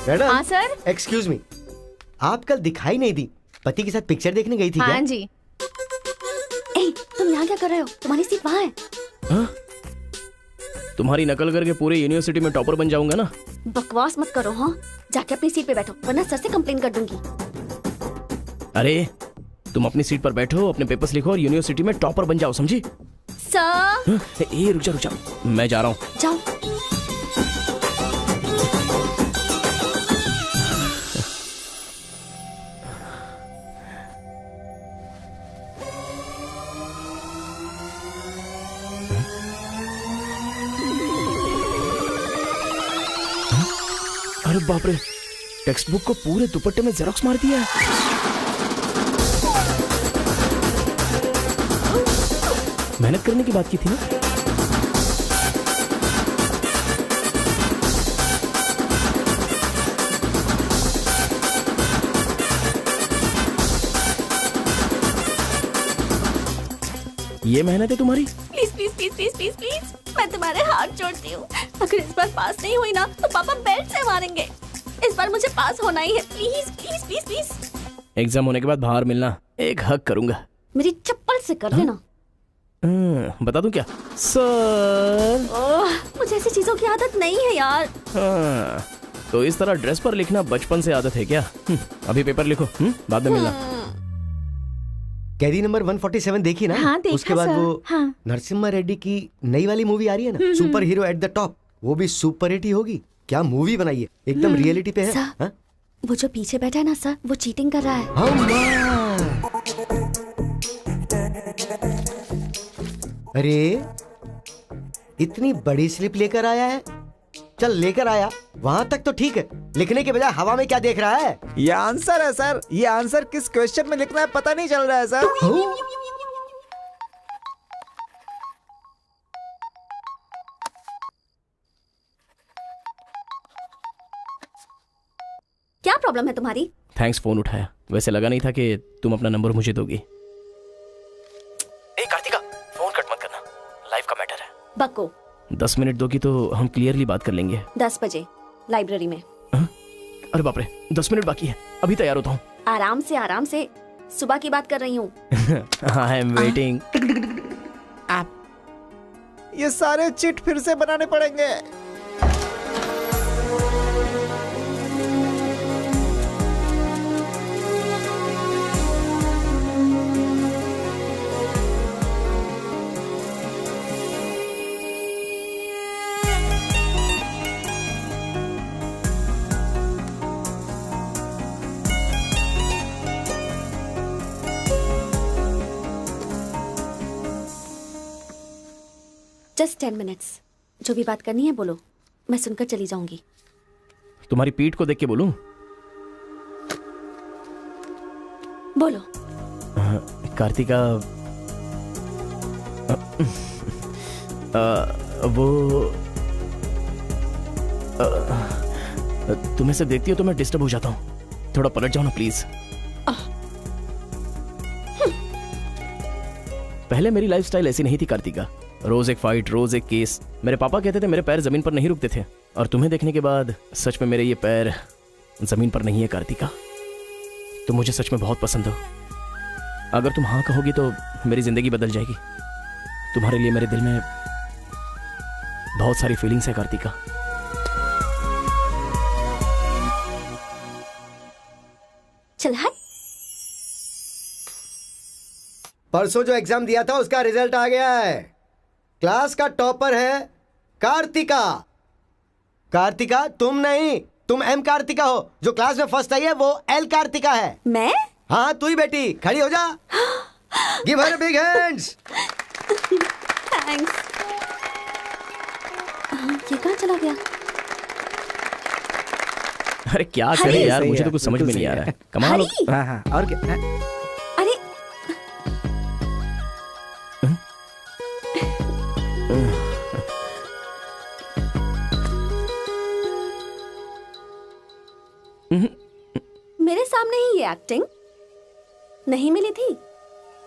मैडम। हाँ सर। एक्सक्यूज मी, आप कल दिखाई नहीं दी, पति के साथ पिक्चर देखने गई थी हाँ क्या? जी। तुम यहाँ क्या कर रहे हो? तुम्हारी सीट वहाँ है। हाँ? तुम्हारी नकल करके पूरे यूनिवर्सिटी में टॉपर बन जाऊंगा ना। बकवास मत करो। हाँ, जाके अपनी सीट पे बैठो, वरना सर से कंप्लेन कर दूंगी। अरे तुम अपनी सीट पर बैठो, अपने पेपर्स लिखो और यूनिवर्सिटी में टॉपर बन जाओ, समझी? सर ए रुक जा, मैं जा रहा हूँ। जाओ। अरे बाप रे, टेक्स्ट बुक को पूरे दुपट्टे में जेरोक्स मार दिया है। मेहनत करने की बात की थी ना। ये मेहनत है तुम्हारी? Please please please please please please, मैं तुम्हारे हाथ जोड़ती हूँ। अगर इस बार पास नहीं हुई ना तो पापा बेल्ट से मारेंगे। इस बार मुझे पास होना ही है, please please please please. Exam होने के बाद बाहर मिलना, एक हक करूंगा। मेरी चप्पल से कर लेना। बता दूं क्या? सर मुझे ऐसी चीजों की आदत नहीं है यार। तो इस तरह ड्रेस पर लिखना बचपन से आदत है क्या? अभी पेपर लिखो, बाद में मिलना। कैदी नंबर 147 देखी ना? हाँ, देखा उसके बाद सर। वो हाँ। नरसिम्हा रेड्डी की नई वाली मूवी आ रही है ना, super hero at the top, वो भी सुपर हिट ही होगी। क्या मूवी बनाई है, एकदम रियलिटी पे है। सर, हाँ? वो जो पीछे बैठा है ना सर, वो चीटिंग कर रहा है। अरे इतनी बड़ी स्लिप लेकर आया है। चल लेकर आया, वहां तक तो ठीक है, लिखने के बजाय हवा में क्या देख रहा है? ये आंसर है सर। ये आंसर किस क्वेश्चन में लिखना है पता नहीं चल रहा है सर। क्या प्रॉब्लम है तुम्हारी? थैंक्स फोन उठाया, वैसे लगा नहीं था कि तुम अपना नंबर मुझे दोगी। ए कार्तिका, फोन कट मत करना, लाइफ का मैटर है। बक्को 10 मिनट दोगी तो हम क्लियरली बात कर लेंगे। 10 बजे लाइब्रेरी में। अरे बाप रे, 10 मिनट बाकी है, अभी तैयार होता हूँ। आराम से, सुबह की बात कर रही हूँ। I am waiting. ये सारे चिट फिर से बनाने पड़ेंगे। जस्ट 10 मिनट्स, जो भी बात करनी है बोलो, मैं सुनकर चली जाऊंगी। तुम्हारी पीठ को देख के बोलूं? बोलो। कार्तिका, वो तुम्हें से देखती हो तो मैं डिस्टर्ब हो जाता हूँ, थोड़ा पलट जाओ ना प्लीज। पहले मेरी लाइफस्टाइल ऐसी नहीं थी कार्तिका, रोज एक फाइट, रोज एक केस। मेरे पापा कहते थे मेरे पैर जमीन पर नहीं रुकते थे, और तुम्हें देखने के बाद सच में मेरे ये पैर जमीन पर नहीं है कार्तिका। तुम मुझे सच में बहुत पसंद हो। अगर तुम हाँ कहोगी तो मेरी जिंदगी बदल जाएगी। तुम्हारे लिए मेरे दिल में बहुत सारी फीलिंग्स है कार्तिका। चल हट। परसों जो एग्जाम दिया था उसका रिजल्ट आ गया है। क्लास का टॉपर है कार्तिका। कार्तिका तुम नहीं, तुम एम कार्तिका हो। जो क्लास में फर्स्ट आई है वो एल कार्तिका है। मैं? हाँ तू ही बेटी, खड़ी हो जा। Give her big hands. Thanks. ये कहाँ चला गया? अरे क्या करे यार, मुझे तो कुछ समझ में नहीं आ रहा है। कमाल हो। हाँ हाँ, और क्या? अरे मेरे सामने ही ये एक्टिंग। नहीं मिली थी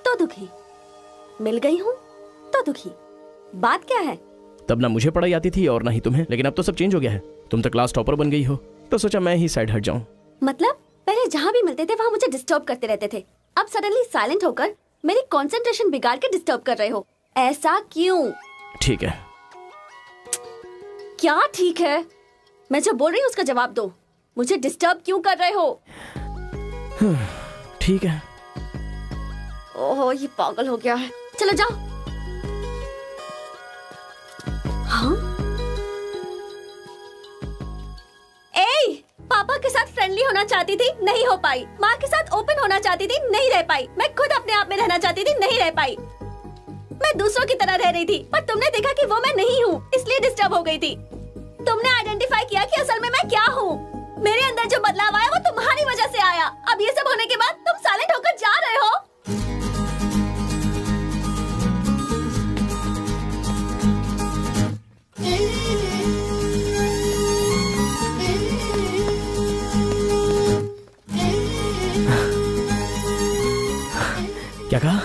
तो दुखी, मिल गई हूँ तो दुखी। बात क्या है? तब ना मुझे पढ़ाई आती थी और ना ही तुम्हें, लेकिन अब तो सब चेंज हो गया है। तुम तो क्लास टॉपर बन गई हो, तो सोचा मैं ही साइड हट जाऊं। मतलब पहले जहाँ भी मिलते थे वहाँ मुझे डिस्टर्ब करते रहते थे, अब सडनली साइलेंट होकर मेरी कंसंट्रेशन बिगाड़ के डिस्टर्ब कर रहे हो। ऐसा क्यों? ठीक है। क्या ठीक है? मैं जो बोल रही हूँ उसका जवाब दो। मुझे डिस्टर्ब क्यों कर रहे हो? ठीक है, ओहो ये पागल हो गया है। चलो जाओ। हाँ? ए, पापा के साथ फ्रेंडली होना चाहती थी, नहीं हो पाई। माँ के साथ ओपन होना चाहती थी, नहीं रह पाई। मैं खुद अपने आप में रहना चाहती थी, नहीं रह पाई। मैं दूसरों की तरह रह रही थी, पर तुमने देखा कि वो मैं नहीं हूँ, इसलिए डिस्टर्ब हो गई थी। तुमने आइडेंटिफाई किया कि असल में मैं क्या हूँ। मेरे अंदर जो बदलाव आया वो तुम्हारी वजह से आया। अब ये सब होने के बाद तुम साइलेंट होकर जा रहे हो। क्या कहा?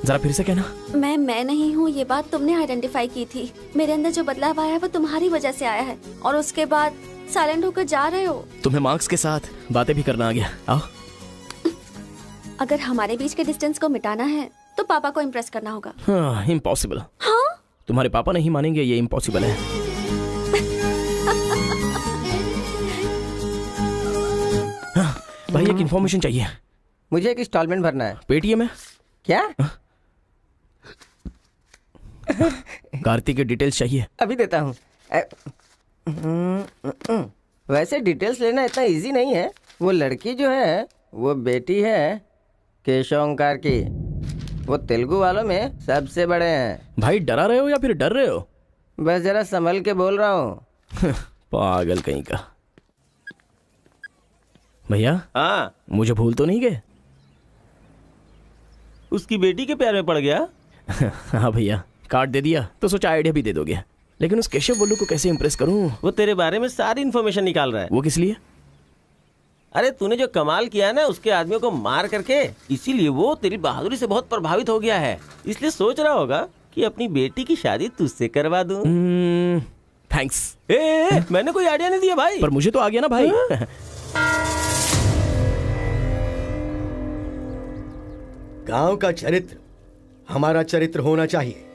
जरा फिर से कहना। मैं नहीं हूँ, ये बात तुमने आइडेंटिफाई की थी। मेरे अंदर जो बदलाव आया है वो तुम्हारी वजह से आया है, और उसके बाद साइलेंट होकर जा रहे हो। तुम्हें मार्क्स के साथ बातें भी करना आ गया। आओ। अगर हमारे बीच के डिस्टेंस को मिटाना है तो पापा को इम्प्रेस करना होगा। हाँ, इम्पॉसिबल। हाँ? तुम्हारे पापा नहीं मानेंगे, ये इम्पॉसिबल है। हाँ, भाई एक इन्फॉर्मेशन चाहिए। मुझे एक इंस्टॉलमेंट भरना है। पेटीएम है क्या? कार्तिक के डिटेल्स चाहिए। अभी देता हूँ। वैसे डिटेल्स लेना इतना इजी नहीं है। वो लड़की जो है वो बेटी है केशव ओंकार की। वो तेलुगु वालों में सबसे बड़े हैं। भाई डरा रहे हो या फिर डर रहे हो? बस जरा संभल के बोल रहा हूँ। पागल कहीं का। भैया हाँ, मुझे भूल तो नहीं गए? उसकी बेटी के प्यार में पड़ गया। हाँ भैया, कार्ड दे दिया तो सोचा आइडिया भी दे दोगे। लेकिन उस केशव बोलू को कैसे इंप्रेस करूं? वो तेरे बारे में सारी इन्फॉर्मेशन निकाल रहा है। वो किस लिए? अरे तूने जो कमाल किया ना उसके आदमियों को मार करके, इसीलिए वो तेरी बहादुरी से बहुत प्रभावित हो गया है। इसलिए सोच रहा होगा कि अपनी बेटी की शादी तुझसे करवा दूं। थैंक्स। मैंने कोई आइडिया नहीं दिया भाई। पर मुझे तो आ गया ना भाई। गांव का चरित्र हमारा चरित्र होना चाहिए।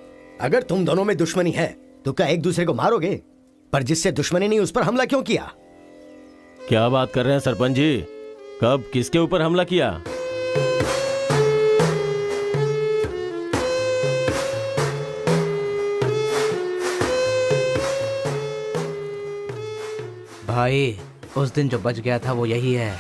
अगर तुम दोनों में दुश्मनी है तो क्या एक दूसरे को मारोगे? पर जिससे दुश्मनी नहीं उस पर हमला क्यों किया? क्या बात कर रहे हैं सरपंच जी? कब किसके ऊपर हमला किया? भाई उस दिन जो बच गया था वो यही है।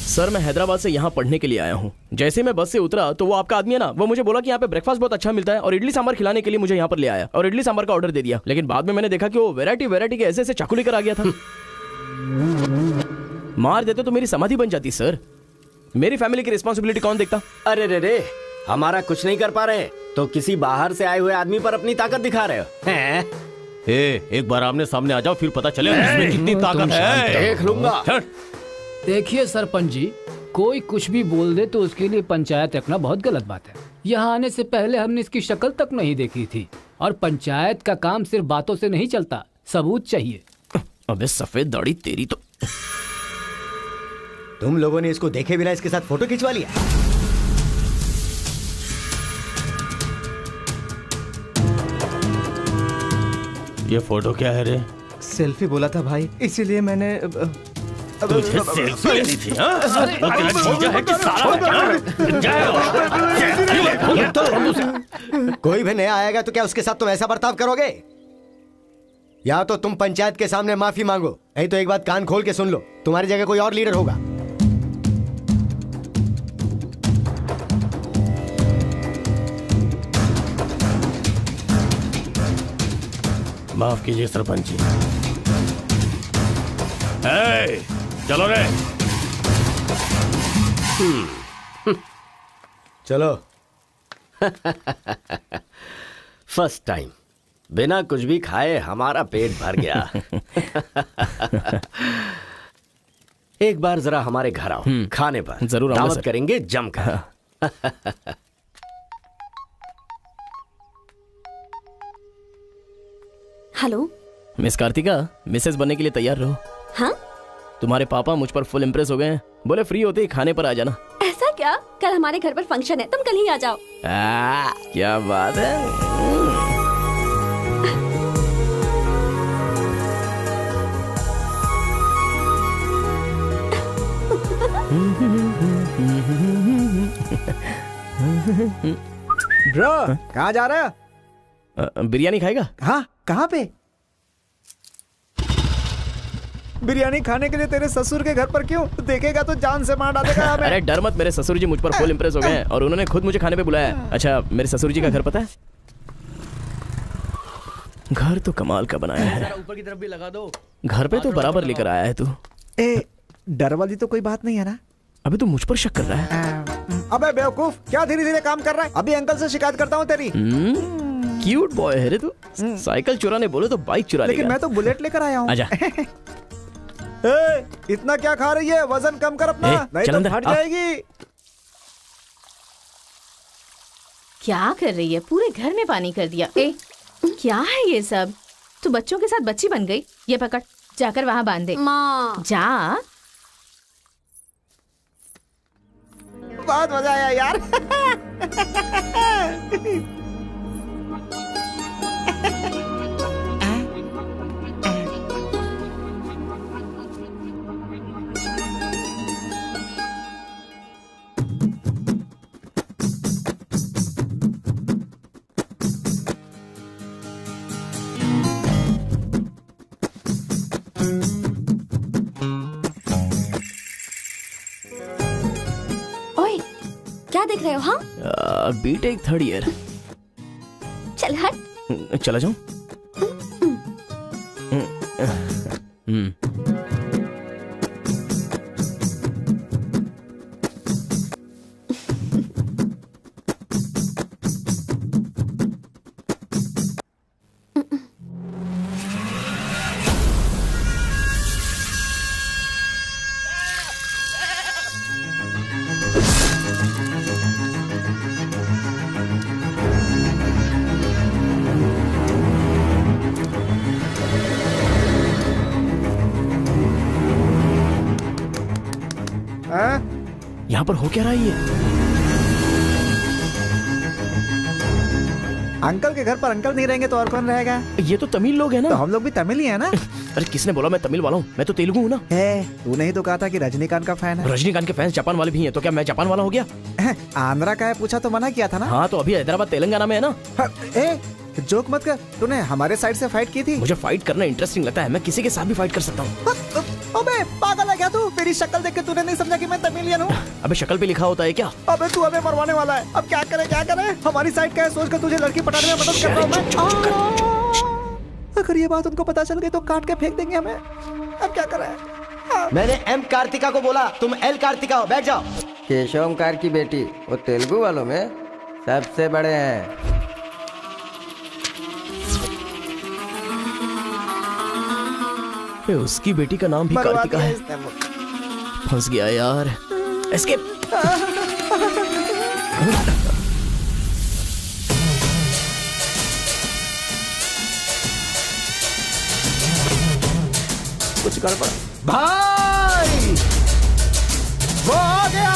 सर मैं हैदराबाद से यहाँ पढ़ने के लिए आया हूँ। जैसे मैं बस से उतरा तो वो आपका आदमी है ना, वो मुझे बोला कि यहाँ पे ब्रेकफास्ट बहुत अच्छा मिलता है और इडली सांभर खिलाने के लिए मुझे यहाँ पर ले आया और इडली सांभर का ऑर्डर दे दिया। लेकिन बाद में मैंने देखा कि वो वैरायटी के ऐसे चाकू लेकर आ गया था। मार देते तो मेरी समाधि बन जाती सर। मेरी फैमिली की रिस्पॉन्सिबिलिटी कौन देखता? अरे रे हमारा कुछ नहीं कर पा रहे तो किसी बाहर से आए हुए आदमी पर अपनी ताकत दिखा रहे हो हैं? एक बार आमने सामने आ जाओ फिर पता चले इसमें कितनी ताकत है। देख लूंगा। देखिए सरपंच जी, कोई कुछ भी बोल दे तो उसके लिए पंचायत रखना बहुत गलत बात है। यहाँ आने से पहले हमने इसकी शक्ल तक नहीं देखी थी, और पंचायत का काम सिर्फ बातों से नहीं चलता, सबूत चाहिए। अबे सफेद दाढ़ी तेरी तो। तुम लोगों ने इसको देखे बिना इसके साथ फोटो खिंचवा लिया। ये फोटो क्या है रे? सेल्फी बोला था भाई, इसीलिए मैंने तुझे सेल्फी लेनी थी हाँ? वो तेरा जीजा है कि साला कोई भी नया आएगा तो क्या उसके साथ तुम ऐसा बर्ताव करोगे? या तो तुम पंचायत के सामने माफी मांगो, नहीं तो एक बात कान खोल के सुन लो, तुम्हारी जगह कोई और लीडर होगा। माफ कीजिए सरपंच जी। चलो रे। चलो। फर्स्ट टाइम बिना कुछ भी खाए हमारा पेट भर गया। एक बार जरा हमारे घर आओ, खाने पर जरूर दावत करेंगे जमकर। हेलो मिस कार्तिका, मिसेस बनने के लिए तैयार रहो। हाँ? तुम्हारे पापा मुझ पर फुल इम्प्रेस हो गए हैं, बोले फ्री होते ही खाने पर आ जाना। ऐसा क्या? कल हमारे घर पर फंक्शन है, तुम कल ही आ जाओ। क्या बात है। ब्रो कहाँ जा रहे हो? बिरयानी खाएगा? हाँ, कहाँ पे? बिरयानी खाने के लिए तेरे ससुर के घर पर क्यों? देखेगा तो जान से मार डालेगा हमें। अरे डर मत, मेरे ससुर जी मुझ पर फुल इम्प्रेस हो गए हैं और उन्होंने खुद मुझे खाने पे बुलाया है। अच्छा, मेरे ससुर जी का घर पता है? घर तो कमाल का बनाया है। ऊपर की तरफ भी लगा दो। घर पे तो बराबर लेकर आया है तू। ए, डर वाली तो कोई बात नहीं है ना? अबे तू मुझ पर शक कर रहा है? अबे बेवकूफ, क्या धीरे धीरे काम कर रहा है? अभी अंकल से शिकायत करता हूँ तेरी। क्यूट बॉय है रे तू। साइकिल चुराने बोले तो बाइक चुरा लेगा। लेकिन मैं तो बुलेट लेकर आया हूँ। आजा। इतना क्या खा रही है? वजन कम कर अपना, नहीं तो फट जाएगी। क्या कर रही है? पूरे घर में पानी कर दिया। ए, क्या है ये सब? तू बच्चों के साथ बच्ची बन गई। ये पकड़, जाकर वहाँ बांध दे। माँ जा। बहुत मजा आया यार। क्या देख रहे हो? हाँ, बीटेक 3rd ईयर। चल हट। चला जाऊं? यहाँ पर हो क्या रहा है ये? अंकल के घर पर अंकल नहीं रहेंगे तो और कौन रहेगा? ये तो तमिल लोग हैं ना? तो हम लोग भी तमिल ही है ना? अरे किसने बोला मैं तमिल वाला हूँ? मैं तो तेलुगु हूँ ना। तूने ही तो कहा था कि रजनीकांत का फैन है। रजनीकांत के फैंस जापान वाले भी हैं, तो क्या मैं जापान वाला हो गया? आंध्रा का है पूछा तो मना किया था ना? हाँ, तो अभी हैदराबाद तेलंगाना में है ना। जोक मत कर, तूने हमारे साइड से फाइट की थी। मुझे फाइट करना इंटरेस्टिंग लगता है, मैं किसी के साथ भी फाइट कर सकता हूँ। अबे पागल है क्या तू? मेरी शक्ल देख के तूने नहीं समझा कि मैं तमिलियन हूँ? अबे शक्ल पे लिखा होता है क्या? अबे तू हमें मरवाने वाला है। अब क्या करे क्या करे? हमारी साइड का है, सोच कर तुझे लड़की पटाने में मदद कर रहा हूँ मैं। अगर ये बात उनको पता चल गई तो काट के फेंक देंगे हमें। अब क्या करें? मैंने एम कार्तिका को बोला, तुम एल कार्तिका हो। बैठ जाओ। केशव ओंकार की बेटी, वो तेलुगु वालों में सबसे बड़े हैं। उसकी बेटी का नाम भी कार्तिका है। फंस गया यार। एस्केप। कुछ गड़बड़। भाई वो आ गया।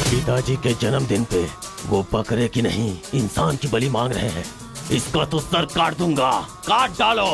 पिताजी के जन्मदिन पे वो बकरे की नहीं इंसान की बलि मांग रहे हैं। इसका तो सर काट दूंगा। काट डालो।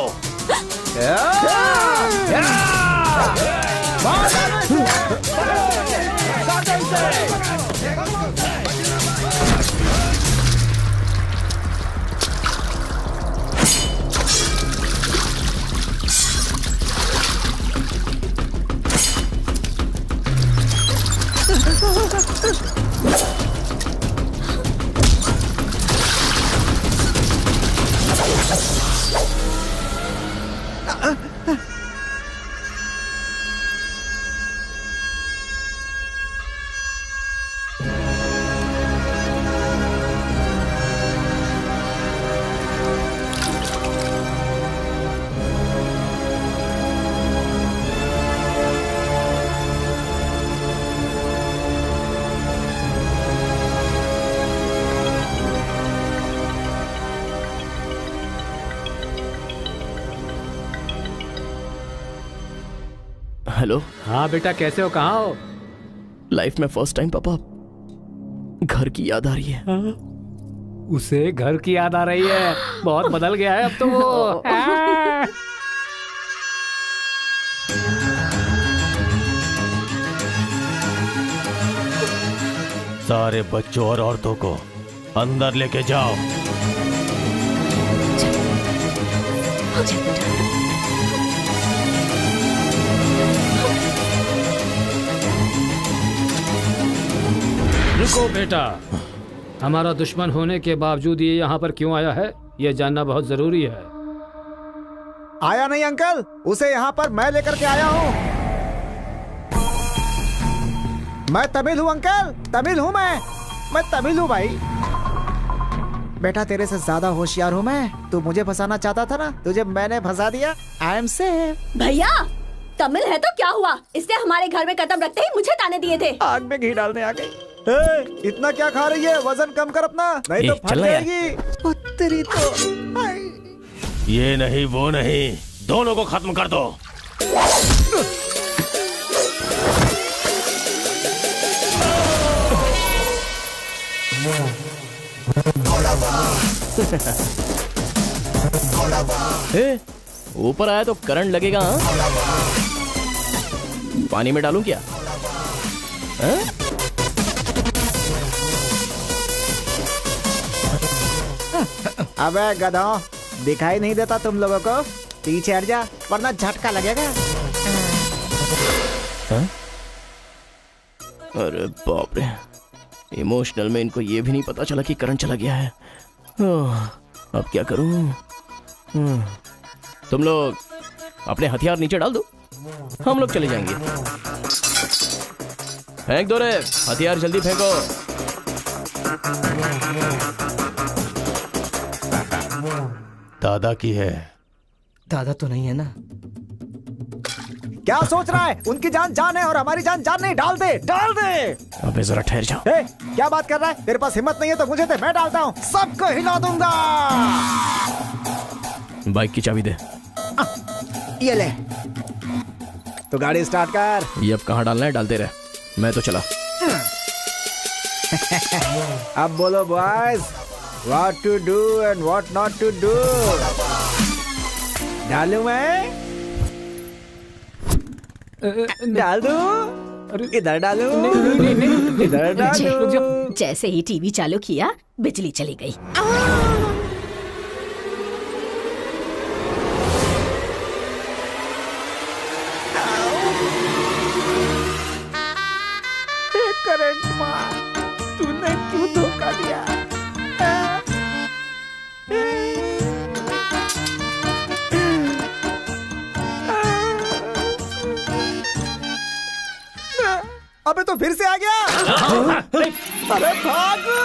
हेलो। हाँ बेटा, कैसे हो? कहाँ हो? लाइफ में फर्स्ट टाइम पापा घर की याद आ रही है। उसे घर की याद आ रही है? बहुत बदल गया है अब तो वो। सारे बच्चों और औरतों को अंदर लेके जाओ। रुको बेटा, हमारा दुश्मन होने के बावजूद ये यहाँ पर क्यों आया है, ये जानना बहुत जरूरी है। आया नहीं अंकल, उसे यहाँ पर मैं लेकर के आया हूँ। मैं तमिल हूँ अंकल, तमिल हूँ मैं तमिल हूँ भाई। बेटा तेरे से ज्यादा होशियार हूँ मैं। तू मुझे फंसाना चाहता था ना, तुझे मैंने फंसा दिया। I am safe. भैया तमिल है तो क्या हुआ, इसने हमारे घर में कदम रखते ही मुझे ताने दिए थे। आग में घी डालने आ गई। इतना क्या खा रही है, वजन कम कर अपना, नहीं तो फट जाएगी। तेरी तो ये नहीं वो नहीं, दोनों को खत्म कर दो। ऊपर आया तो करंट लगेगा। पानी में डालूं क्या? अबे गधों, दिखाई नहीं देता तुम लोगों को? पीछे हट जा वरना झटका लगेगा। अरे बाप रे, इमोशनल में इनको ये भी नहीं पता चला कि करंट चला गया है। अब क्या करूं? तुम लोग अपने हथियार नीचे डाल दो, हम लोग चले जाएंगे। फेंक दो रे हथियार, जल्दी फेंको। दादा की है। दादा तो नहीं है ना? क्या सोच रहा है? उनकी जान जान है और हमारी जान जान नहीं। डाल दे, डाल दे। अबे जरा ठहर जाओ। क्या बात कर रहा है? तेरे पास हिम्मत नहीं है तो मुझे दे, मैं डालता हूँ, सबको हिला दूंगा। बाइक की चाबी दे। ये ले, तो गाड़ी स्टार्ट कर। ये अब कहाँ डालना है डालते रहे, मैं तो चला। अब बोलो boys, what to do and what not to do. डालूं मैं? डाल दूं? इधर डालूं? इधर डालूं? जैसे ही टीवी चालू किया बिजली चली गई। करंट मार, तूने क्यों धोखा दिया? अबे तो फिर से आ गया। अरे भागो!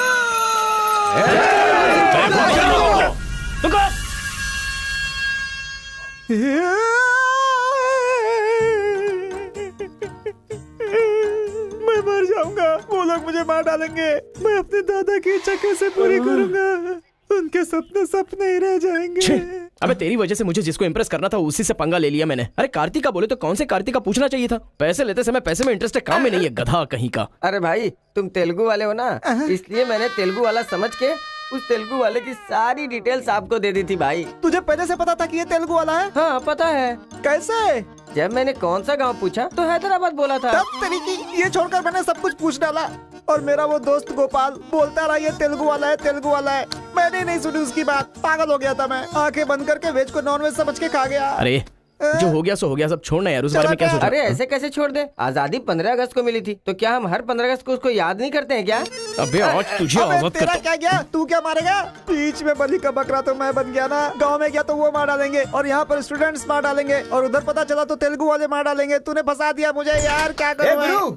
मैं मर जाऊंगा, वो लोग मुझे मार डालेंगे। मैं अपने दादा की इच्छा कैसे पूरी करूंगा? उनके सपने सपने ही रह जाएंगे। अबे तेरी वजह से मुझे जिसको इम्प्रेस करना था उसी से पंगा ले लिया मैंने। अरे कार्तिका बोले तो कौन से कार्तिका पूछना चाहिए था। पैसे लेते समय पैसे में इंटरेस्ट है, काम में नहीं है, गधा कहीं का। अरे भाई तुम तेलुगु वाले हो ना, इसलिए मैंने तेलुगु वाला समझ के उस तेलुगु वाले की सारी डिटेल्स आपको दे दी थी भाई। तुझे पहले से पता था कि ये तेलुगु वाला है? हाँ पता है। कैसे? जब मैंने कौन सा गांव पूछा तो हैदराबाद बोला था। तब तरीकी ये छोड़कर मैंने सब कुछ पूछ डाला और मेरा वो दोस्त गोपाल बोलता रहा ये तेलुगु वाला है, तेलुगु वाला है। मैंने नहीं सुनी उसकी बात, पागल हो गया था मैं। आंखें बंद करके वेज को नॉन वेज समझ के खा गया। अरे जो हो गया सो हो गया, सब छोड़ना यार, उस बारे में क्या सोच रहा? अरे ऐसे कैसे छोड़ दे? आजादी 15 अगस्त को मिली थी, तो क्या हम हर 15 अगस्त को उसको याद नहीं करते हैं क्या? अबे आज तुझे आजाद तेरा क्या गया? तू क्या मारेगा? बीच में बलि का बकरा तो मैं बन गया ना। गांव में गया तो वो मार डालेंगे और यहाँ पर स्टूडेंट्स मार डालेंगे और उधर पता चला तो तेलुगु वाले मार डालेंगे। तूने फंसा दिया मुझे यार, क्या करूँ?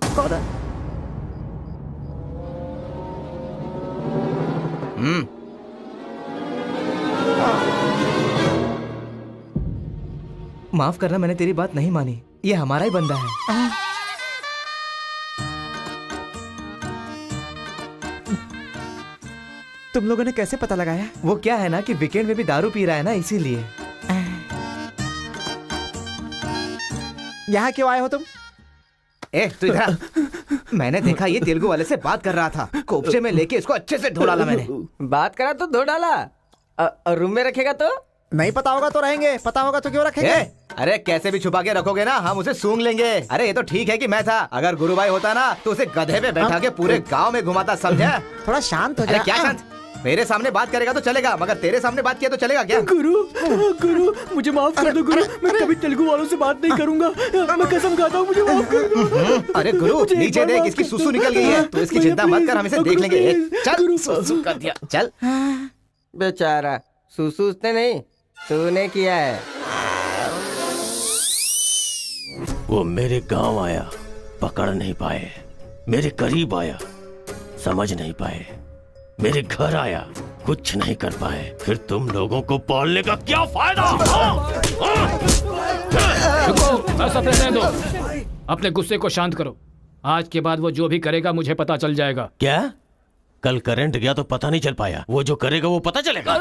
माफ करना, मैंने तेरी बात नहीं मानी। ये हमारा ही बंदा है। तुम लोगों ने कैसे पता लगाया? वो क्या है ना कि वीकेंड में भी दारू पी रहा है ना, इसीलिए। यहाँ क्यों आए हो तुम? ए तू इधर। मैंने देखा ये तेलुगु वाले से बात कर रहा था, कोपचे में लेके इसको अच्छे से धो डाला मैंने। बात करा तो धो डाला, रूम में रखेगा तो नहीं पता होगा तो रहेंगे, पता होगा तो क्यों रखेंगे? अरे कैसे भी छुपा के रखोगे ना, हम उसे सूंघ लेंगे। अरे ये तो ठीक है कि मैं था, अगर गुरु भाई होता ना तो उसे गधे पे बैठा के पूरे गांव में घुमाता, समझा? थोड़ा शांत हो अरे जा। क्या शांत? मेरे सामने बात करेगा तो चलेगा, मगर तेरे सामने बात किया तो चलेगा क्या? गुरु मुझे माफ कर दो गुरु, मैं कभी तेलुगु वालों से बात नहीं करूंगा, मैं कसम खाता हूँ, मुझे माफ कर दो। अरे गुरु नीचे देख, इसकी सुसु निकल गई है, तो इसकी चिंता मत कर, हम इसे देख लेंगे। चल सुसु कर दिया, चल। बेचारा सुसु उसने नहीं, तूने किया है। वो मेरे गांव आया, पकड़ नहीं पाए, मेरे करीब आया, समझ नहीं पाए, मेरे घर आया, कुछ नहीं कर पाए, फिर तुम लोगों को पालने का क्या फायदा? रुको, ऐसा रहने दो, अपने गुस्से को शांत करो। आज के बाद वो जो भी करेगा मुझे पता चल जाएगा। क्या? कल करंट गया तो पता नहीं चल पाया, वो जो करेगा वो पता चलेगा।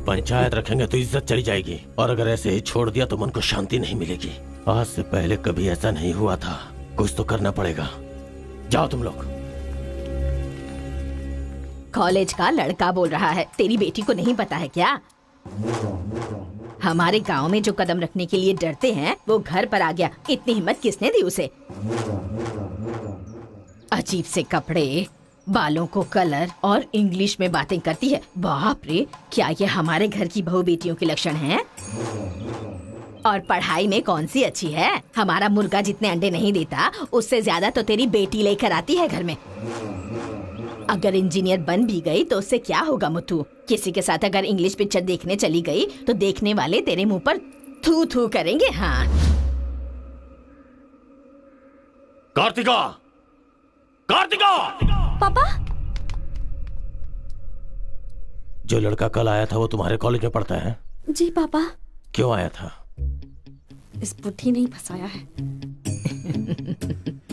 पंचायत रखेंगे तो इज्जत चली जाएगी, और अगर ऐसे ही छोड़ दिया तो मन को शांति नहीं मिलेगी। आज से पहले कभी ऐसा नहीं हुआ था, कुछ तो करना पड़ेगा। जाओ तुम लोग। कॉलेज का लड़का बोल रहा है, तेरी बेटी को नहीं पता है क्या? हमारे गांव में जो कदम रखने के लिए डरते हैं वो घर पर आ गया। इतनी हिम्मत किसने दी उसे? अजीब से कपड़े, बालों को कलर और इंग्लिश में बातें करती है। बाप रे, क्या ये हमारे घर की बहू बेटियों के लक्षण हैं? और पढ़ाई में कौन सी अच्छी है? हमारा मुर्गा जितने अंडे नहीं देता उससे ज्यादा तो तेरी बेटी लेकर आती है घर में। अगर इंजीनियर बन भी गई तो उससे क्या होगा मुथु? किसी के साथ अगर इंग्लिश पिक्चर देखने चली गई तो देखने वाले तेरे मुंह पर थू थू करेंगे। हाँ कार्तिका, कार्तिका! पापा, जो लड़का कल आया था वो तुम्हारे कॉलेज में पढ़ता है? जी पापा। क्यों आया था? इस बुढ़ी ने ही फंसाया है,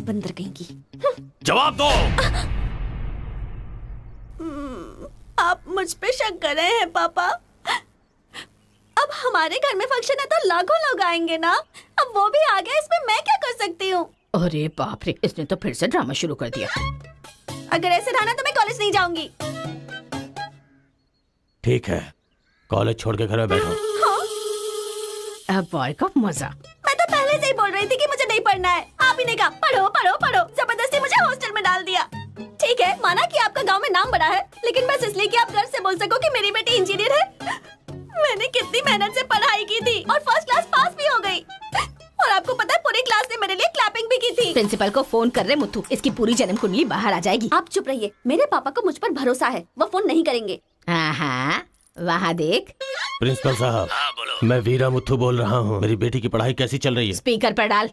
बंदर कहीं की। जवाब दो। आप मुझ पे शक कर रहे हैं पापा? अब हमारे घर में फंक्शन है तो लाखों लोग आएंगे ना, अब वो भी आ गया, इसमें मैं क्या कर सकती हूँ? अरे बाप रे, इसने तो फिर से ड्रामा शुरू कर दिया। अगर ऐसे रहा तो मैं कॉलेज नहीं जाऊंगी। ठीक है, कॉलेज छोड़ के घर में बैठो। अब बॉय का मजा। मैं तो पहले से ही बोल रही थी कि मुझे नहीं पढ़ना है, आप ही ने कहा पढ़ो पढ़ो पढ़ो, जबरदस्ती मुझे हॉस्टल में डाल दिया। ठीक है, माना कि आपका गांव में नाम बड़ा है, लेकिन बस इसलिए कि आप घर से बोल सको कि मेरी बेटी इंजीनियर है। मैंने कितनी मेहनत से पढ़ाई की थी और फर्स्ट क्लास पास भी हो गई, और आपको पता है पूरी क्लास ने मेरे लिए क्लैपिंग भी की थी। प्रिंसिपल को फोन कर रहे मुथु, इसकी पूरी जन्म कुंडली बाहर आ जाएगी। आप चुप रहिए, मेरे पापा को मुझ पर भरोसा है, वो फोन नहीं करेंगे। हाँ, वहाँ देख। प्रिंसिपल साहब, मैं वीरा मुथु बोल रहा हूँ, मेरी बेटी की पढ़ाई कैसी चल रही है? स्पीकर पर डाल।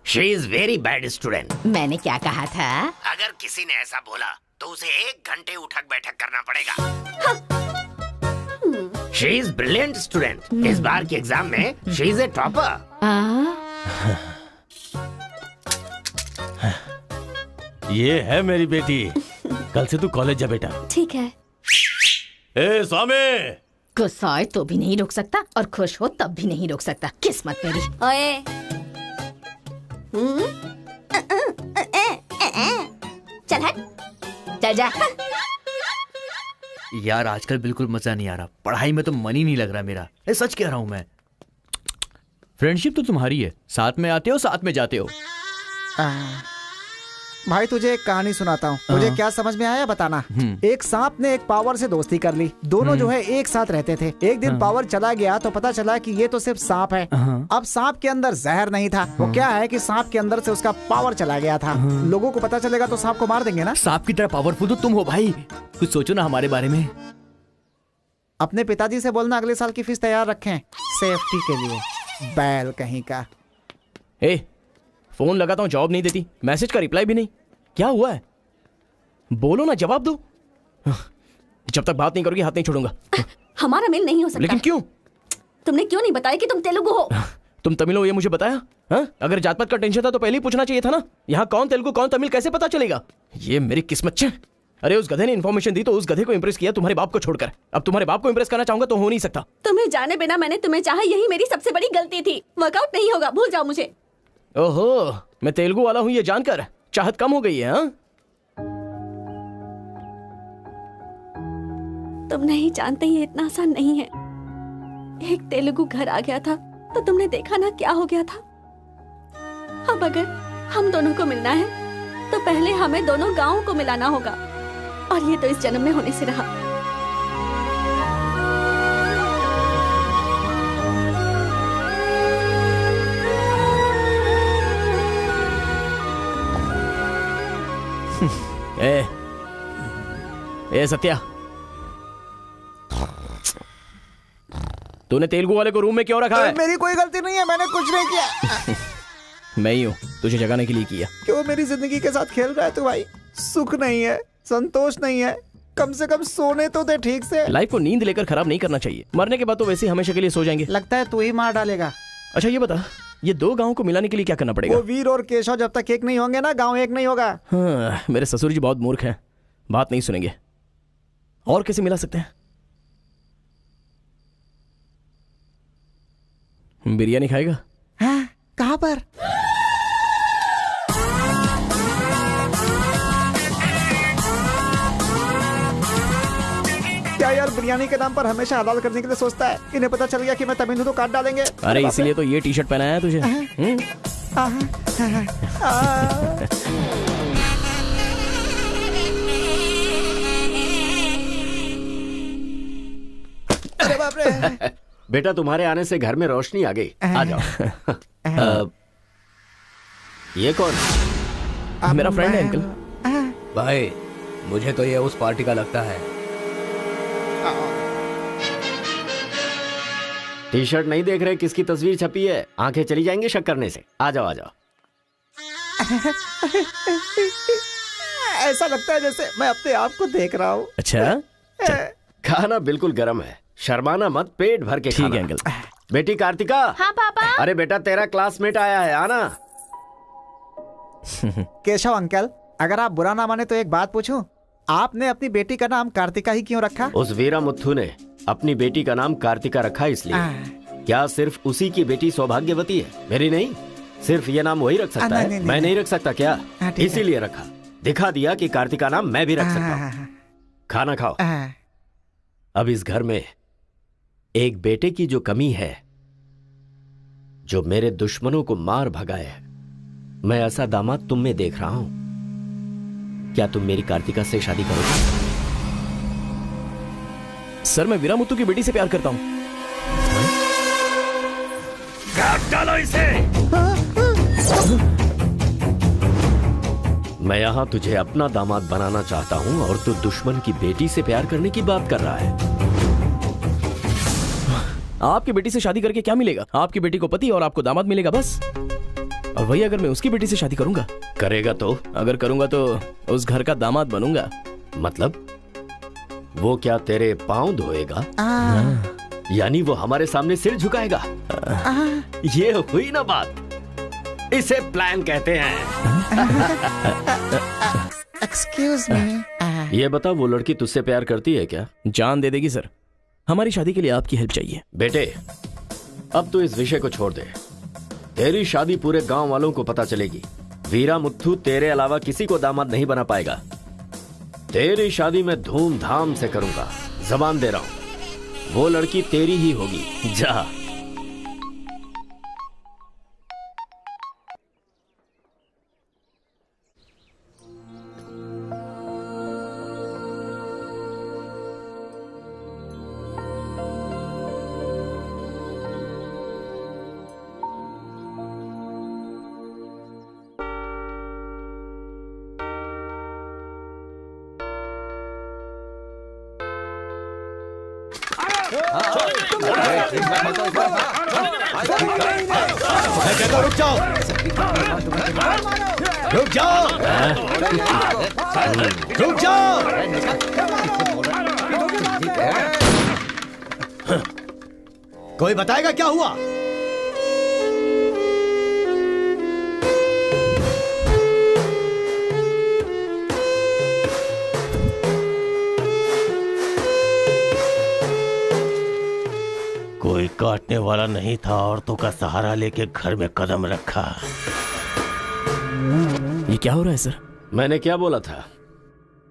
She is very bad student. मैंने क्या कहा था? अगर किसी ने ऐसा बोला तो उसे 1 घंटे उठक बैठक करना पड़ेगा। She is brilliant student. इस बार के एग्जाम में शी इज ए टॉपर। ये है मेरी बेटी, कल से तू कॉलेज जा बेटा। ठीक है। ए स्वामी, गुस्सा आए तो भी नहीं रोक सकता और खुश हो तब भी नहीं रोक सकता। किस्मत मेरी। ओए, चल हट, चल जा। यार आजकल बिल्कुल मजा नहीं आ रहा, पढ़ाई में तो मन ही नहीं लग रहा मेरा। सच कह रहा हूँ मैं। फ्रेंडशिप तो तुम्हारी है, साथ में आते हो साथ में जाते हो। भाई तुझे एक कहानी सुनाता हूँ, मुझे क्या समझ में आया बताना। एक सांप ने एक पावर से दोस्ती कर ली, दोनों जो है एक साथ रहते थे। एक दिन पावर चला गया तो पता चला कि ये तो सिर्फ सांप है। अब सांप के अंदर जहर नहीं था, वो क्या है कि सांप के अंदर से उसका पावर चला गया था। लोगों को पता चलेगा तो सांप को मार देंगे ना। सांप की तरह पावरफुल तो तुम हो भाई, कुछ सोचो ना हमारे बारे में। अपने पिताजी से बोलना अगले साल की फीस तैयार रखें, सेफ्टी के लिए। बैल कहीं का। फोन लगाता हूँ, जवाब नहीं देती, मैसेज का रिप्लाई भी नहीं। क्या हुआ है? बोलो ना, जवाब दो। जब तक बात नहीं करोगी हाथ नहीं छोड़ूंगा। हमारा मेल नहीं हो सकता। लेकिन क्यों? तुमने क्यों नहीं बताया कि तुम तेलुगु हो? तुम तमिल हो ये मुझे बताया? हाँ? अगर जात पात का टेंशन था तो पहले ही पूछना चाहिए था ना। यहाँ कौन तेलुगु कौन तमिल कैसे पता चलेगा? ये मेरी किस्मत है। अरे उस गधे ने इन्फॉर्मेशन दी तो उस गधे को इंप्रेस किया तुम्हारे बाप को छोड़कर। अब तुम्हारे बाप को इंप्रेस करना चाहूंगा तो हो नहीं सकता। तुम्हें जाने बिना मैंने तुम्हें चाहा, यही मेरी सबसे बड़ी गलती थी। वर्कआउट नहीं होगा, भूल जाओ मुझे। ओहो, मैं तेलुगु वाला हूँ ये जानकर चाहत कम हो गई है। हाँ? तुम नहीं जानते ये इतना आसान नहीं है। एक तेलुगु घर आ गया था तो तुमने देखा ना क्या हो गया था। अब अगर हम दोनों को मिलना है तो पहले हमें दोनों गांवों को मिलाना होगा, और ये तो इस जन्म में होने से रहा। ए सत्या, तूने तेलुगु वाले को रूम में क्यों रखा है? मेरी कोई गलती नहीं है, मैंने कुछ नहीं किया। मैं ही हूँ तुझे जगाने के लिए किया। क्यों मेरी जिंदगी के साथ खेल रहा है तू भाई? सुख नहीं है, संतोष नहीं है, कम से कम सोने तो दे ठीक से। लाइफ को नींद लेकर खराब नहीं करना चाहिए, मरने के बाद तो वैसे ही हमेशा के लिए सो जाएंगे। लगता है तू ही मार डालेगा। अच्छा ये बता, ये दो गांवों को मिलाने के लिए क्या करना पड़ेगा? वो वीर और केशव जब तक एक नहीं होंगे ना, गांव एक नहीं होगा। हाँ, मेरे ससुर जी बहुत मूर्ख हैं, बात नहीं सुनेंगे। और कैसे मिला सकते हैं? बिरयानी खाएगा? हाँ, कहाँ पर? क्या यार बिरयानी के नाम पर हमेशा हलाल करने के लिए सोचता है। इन्हें पता चल गया कि मैं तमिल हूं तो काट डालेंगे। अरे इसीलिए तो ये टी शर्ट पहनाया है तुझे। अरे बाप रे। बेटा तुम्हारे आने से घर में रोशनी आ गई। आ जाओ। ये कौन? मेरा फ्रेंड है अंकल। भाई मुझे तो ये उस पार्टी का लगता है। टी शर्ट नहीं देख रहे किसकी तस्वीर छपी है? आंखें चली जाएंगी शक करने से। आ जाओ आ जाओ। ऐसा लगता है जैसे मैं अपने आप को देख रहा हूँ। अच्छा खाना बिल्कुल गर्म है, शर्माना मत, पेट भर के खाना। ठीक है अंकल। बेटी कार्तिका। हाँ पापा। अरे बेटा तेरा क्लासमेट आया है, आना। केशव अंकल, अगर आप बुरा ना माने तो एक बात पूछूं? आपने अपनी बेटी का नाम कार्तिका ही क्यों रखा? उस वीरा मुथ्थू ने अपनी बेटी का नाम कार्तिका रखा इसलिए। क्या सिर्फ उसी की बेटी सौभाग्यवती है? मेरी नहीं, सिर्फ ये नाम वही रख सकता है। मैं नहीं रख सकता क्या? इसीलिए रखा, दिखा दिया कि कार्तिका नाम मैं भी रख सकता हूँ। खाना खाओ। अब इस घर में एक बेटे की जो कमी है, जो मेरे दुश्मनों को मार भगाए, मैं ऐसा दामाद तुम में देख रहा हूं। क्या तुम मेरी कार्तिका से शादी करोगे? सर मैं वीरा मुत्तू की बेटी से प्यार करता हूँ। काट डालो इसे। मैं यहां तुझे अपना दामाद बनाना चाहता हूं और तू दुश्मन की बेटी से प्यार करने की बात कर रहा है। आपकी बेटी से शादी करके क्या मिलेगा? आपकी बेटी को पति और आपको दामाद मिलेगा बस। और वही अगर मैं उसकी बेटी से शादी करूंगा। करेगा तो? अगर करूंगा तो उस घर का दामाद बनूंगा। मतलब वो क्या तेरे पांव धोएगा? यानी वो हमारे सामने सिर झुकाएगा? ये हुई ना बात। इसे प्लान कहते हैं। Excuse me. ये बता, वो लड़की तुझसे प्यार करती है क्या? जान दे देगी सर। हमारी शादी के लिए आपकी हेल्प चाहिए। बेटे अब तो इस विषय को छोड़ दे। तेरी शादी पूरे गांव वालों को पता चलेगी। वीरा मुत्थू तेरे अलावा किसी को दामाद नहीं बना पाएगा। तेरी शादी मैं धूमधाम से करूंगा, जबान दे रहा हूं। वो लड़की तेरी ही होगी। जा। रुक जाओ, रुक जाओ, रुक जाओ। कोई बताएगा क्या हुआ? कोई काटने वाला नहीं था, औरतों का सहारा लेके घर में कदम रखा। ये क्या हो रहा है सर? मैंने क्या बोला था?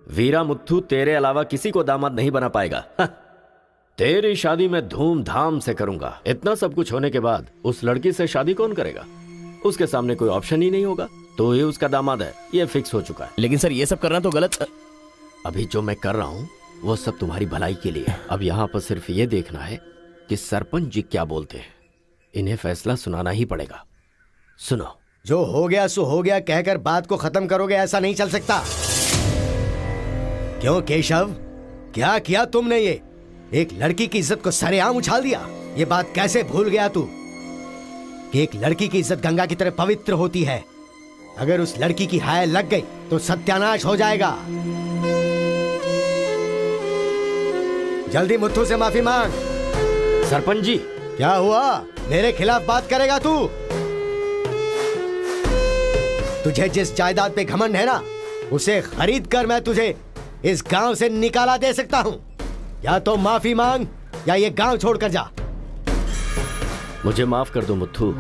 वीरा मुत्थू तेरे अलावा किसी को दामाद नहीं बना पाएगा। तेरी शादी मैं धूमधाम से करूंगा। इतना सब कुछ होने के बाद उस लड़की से शादी कौन करेगा? उसके सामने कोई ऑप्शन ही नहीं होगा, तो ये उसका दामाद है, ये फिक्स हो चुका है। लेकिन सर ये सब करना तो गलत। अभी जो मैं कर रहा हूँ वो सब तुम्हारी भलाई के लिए। अब यहाँ पर सिर्फ ये देखना है कि सरपंच जी क्या बोलते हैं। इन्हें फैसला सुनाना ही पड़ेगा। सुनो। जो हो गया सो हो गया कहकर बात को खत्म करोगे, ऐसा नहीं चल सकता। क्यों केशव, क्या किया तुमने? ये एक लड़की की इज्जत को सरेआम उछाल दिया। ये बात कैसे भूल गया तू कि एक लड़की की इज्जत गंगा की तरह पवित्र होती है। अगर उस लड़की की हाय लग गई तो सत्यानाश हो जाएगा। जल्दी मुत्थू से माफी मांग। सरपंच जी। क्या हुआ? मेरे खिलाफ बात करेगा तू? तुझे जिस जायदाद पे घमंड है ना, उसे खरीद कर मैं तुझे इस गांव से निकाला दे सकता हूं। या तो माफी मांग या ये गांव छोड़कर जा। मुझे माफ कर दो मुत्थू।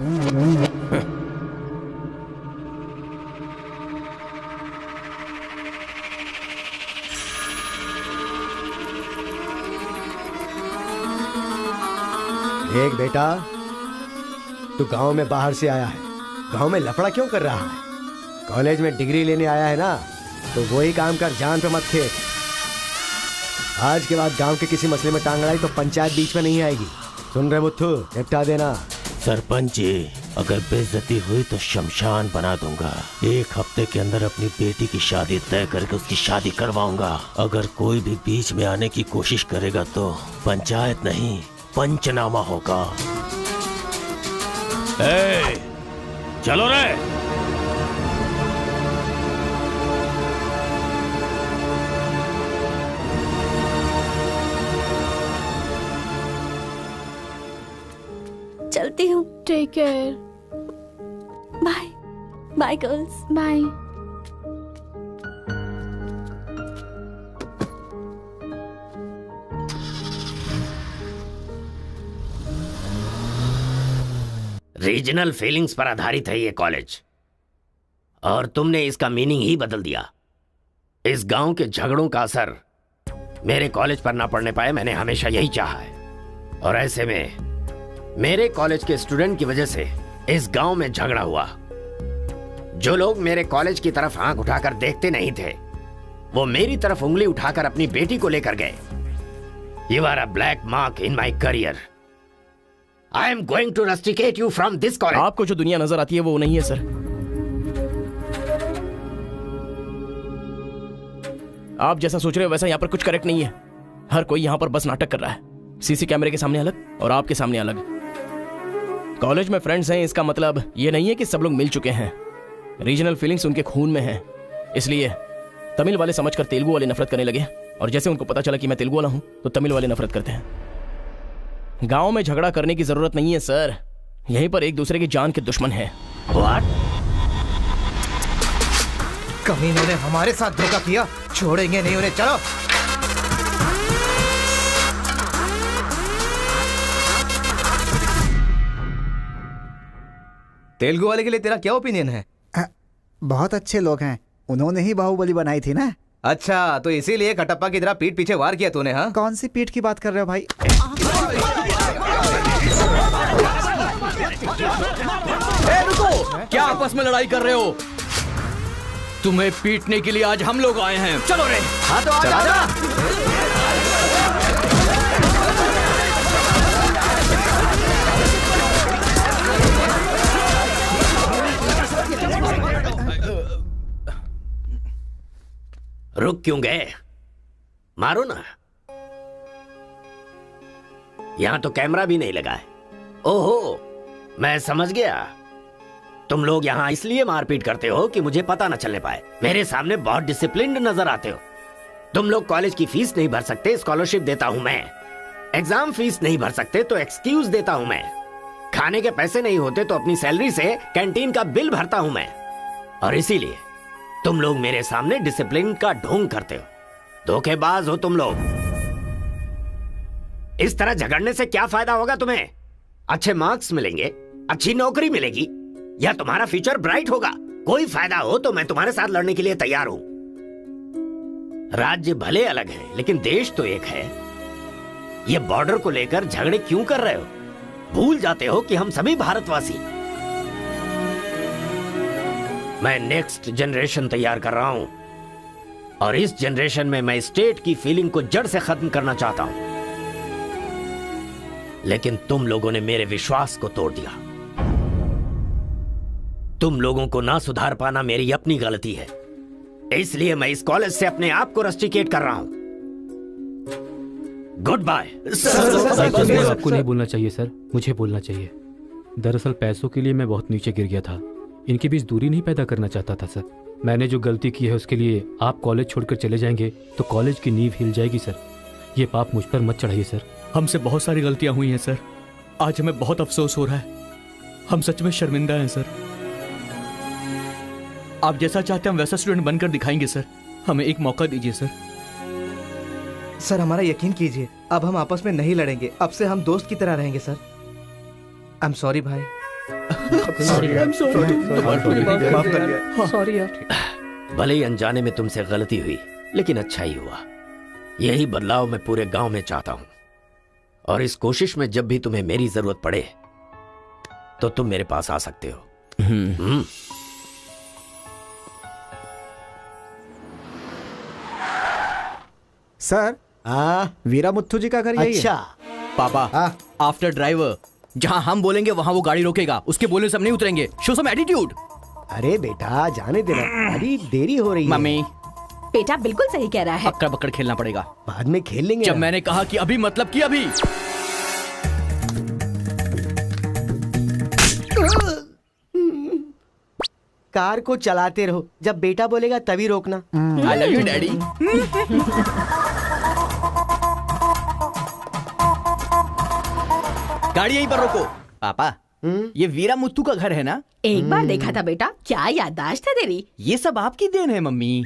देख बेटा, तू गांव में बाहर से आया है, गांव में लफड़ा क्यों कर रहा है? कॉलेज में डिग्री लेने आया है ना, तो वही काम कर, जान पे मत खेल। आज के बाद गांव के किसी मसले में टांग अड़ाई तो पंचायत बीच में नहीं आएगी। सुन रहे मुत्थू, निपटा देना। सरपंच जी, अगर बेइज्जती हुई तो शमशान बना दूंगा। 1 हफ्ते के अंदर अपनी बेटी की शादी तय करके उसकी शादी करवाऊंगा। अगर कोई भी बीच में आने की कोशिश करेगा तो पंचायत नहीं, पंचनामा होगा। चलो रे। चलती हूँ। Take care. Bye bye girls. Bye. Regional feelings पर आधारित है ये कॉलेज, और तुमने इसका मीनिंग ही बदल दिया। इस गांव के झगड़ों का असर मेरे कॉलेज पर ना पड़ने पाए, मैंने हमेशा यही चाहा है। और ऐसे में मेरे कॉलेज के स्टूडेंट की वजह से इस गांव में झगड़ा हुआ। जो लोग मेरे कॉलेज की तरफ आंख उठाकर देखते नहीं थे, वो मेरी तरफ उंगली उठाकर अपनी बेटी को लेकर गए। You are a black mark in my career. I am going to rusticate you from this college. आपको जो दुनिया नजर आती है वो नहीं है सर। आप जैसा सोच रहे हो वैसा यहाँ पर कुछ करेक्ट नहीं है। हर कोई यहाँ पर बस नाटक कर रहा है। सीसी कैमरे के सामने अलग और आपके सामने अलग। कॉलेज में फ्रेंड्स हैं, इसका मतलब ये नहीं है कि सब लोग मिल चुके हैं। रीजनल फीलिंग्स उनके खून में है, इसलिए तमिल वाले समझकर तेलुगु वाले नफरत करने लगे, और जैसे उनको पता चला कि मैं तेलुगु वाला हूं तो तमिल वाले नफरत करते हैं। गांव में झगड़ा करने की जरूरत नहीं है सर, यहीं पर एक दूसरे की जान के दुश्मन है। कमीनों ने हमारे साथ धोखा किया, छोड़ेंगे नहीं उन्हें। चलो। तेलुगु वाले के लिए तेरा क्या ओपिनियन है? बहुत अच्छे लोग हैं, उन्होंने ही बाहुबली बनाई थी ना। अच्छा, तो इसीलिए कटप्पा की तरह पीठ पीछे वार किया तूने? हाँ, कौन सी पीठ की बात कर रहे हो भाई? रुको, क्या आपस में लड़ाई कर रहे हो? तुम्हें पीटने के लिए आज हम लोग आए हैं। चलो रे। हाँ तो आजा। रुक क्यों गए? मारो ना। यहां तो कैमरा भी नहीं लगा है। ओहो, मैं समझ गया। तुम लोग यहां इसलिए मारपीट करते हो कि मुझे पता न चलने पाए। मेरे सामने बहुत डिसिप्लिन्ड नजर आते हो। तुम लोग कॉलेज की फीस नहीं भर सकते, स्कॉलरशिप देता हूं मैं। एग्जाम फीस नहीं भर सकते तो एक्सक्यूज देता हूं मैं। खाने के पैसे नहीं होते तो अपनी सैलरी से कैंटीन का बिल भरता हूं मैं। और इसीलिए तुम लोग मेरे सामने डिसिप्लिन का ढोंग करते हो। धोखेबाज हो तुम लोग। इस तरह झगड़ने से क्या फायदा होगा तुम्हें? अच्छे मार्क्स मिलेंगे, अच्छी नौकरी मिलेगी, या तुम्हारा फ्यूचर ब्राइट होगा। कोई फायदा हो तो मैं तुम्हारे साथ लड़ने के लिए तैयार हूं। राज्य भले अलग हैं, लेकिन देश तो एक है। ये बॉर्डर को लेकर झगड़े क्यों कर रहे हो? भूल जाते हो कि हम सभी भारतवासी। मैं नेक्स्ट जनरेशन तैयार कर रहा हूं, और इस जनरेशन में मैं स्टेट की फीलिंग को जड़ से खत्म करना चाहता हूं। लेकिन तुम लोगों ने मेरे विश्वास को तोड़ दिया। तुम लोगों को ना सुधार पाना मेरी अपनी गलती है, इसलिए मैं इस कॉलेज से अपने आप को रस्टिकेट कर रहा हूं। Good bye. आपको नहीं बोलना चाहिए सर, मुझे बोलना चाहिए। दरअसल पैसों के लिए मैं बहुत नीचे गिर गया था। इनके बीच दूरी नहीं पैदा करना चाहता था सर। मैंने जो गलती की है उसके लिए आप कॉलेज छोड़कर चले जाएंगे तो कॉलेज की नींव हिल जाएगी सर। ये पाप मुझ पर मत चढ़ाइए सर। हमसे बहुत सारी गलतियां हुई हैं सर। आज हमें बहुत अफसोस हो रहा है। हम सच में शर्मिंदा हैं सर। आप जैसा चाहते हैं हम वैसा स्टूडेंट बनकर दिखाएंगे सर। हमें एक मौका दीजिए सर। सर हमारा यकीन कीजिए, अब हम आपस में नहीं लड़ेंगे। अब से हम दोस्त की तरह रहेंगे सर। आई एम सॉरी भाई। सॉरी यार। भले ही अनजाने में तुमसे गलती हुई, लेकिन अच्छा ही हुआ। यही बदलाव मैं पूरे गांव में चाहता हूं, और इस कोशिश में जब भी तुम्हें मेरी जरूरत पड़े तो तुम मेरे पास आ सकते हो। सर, वीरा मुत्थु जी का घर यही है। अच्छा पापा, आफ्टर ड्राइवर, जहां हम बोलेंगे वहां वो गाड़ी रोकेगा। उसके बोलने से हम नहीं उतरेंगे। Show some attitude. अरे बेटा जाने देना, अभी देरी हो रही है। मम्मी, बेटा बिल्कुल सही कह रहा है। अक्कड़ बक्कड़ खेलना पड़ेगा। बाद में खेल लेंगे। जब मैंने कहा कि अभी मतलब कि अभी। कार को चलाते रहो, जब बेटा बोलेगा तभी रोकना। आई लव यू डैडी। गाड़ी यहीं पर रोको। पापा, ये वीरा मुत्तू का घर है ना? एक बार देखा था बेटा। क्या याददाश्त है तेरी। ये सब आपकी देन है मम्मी।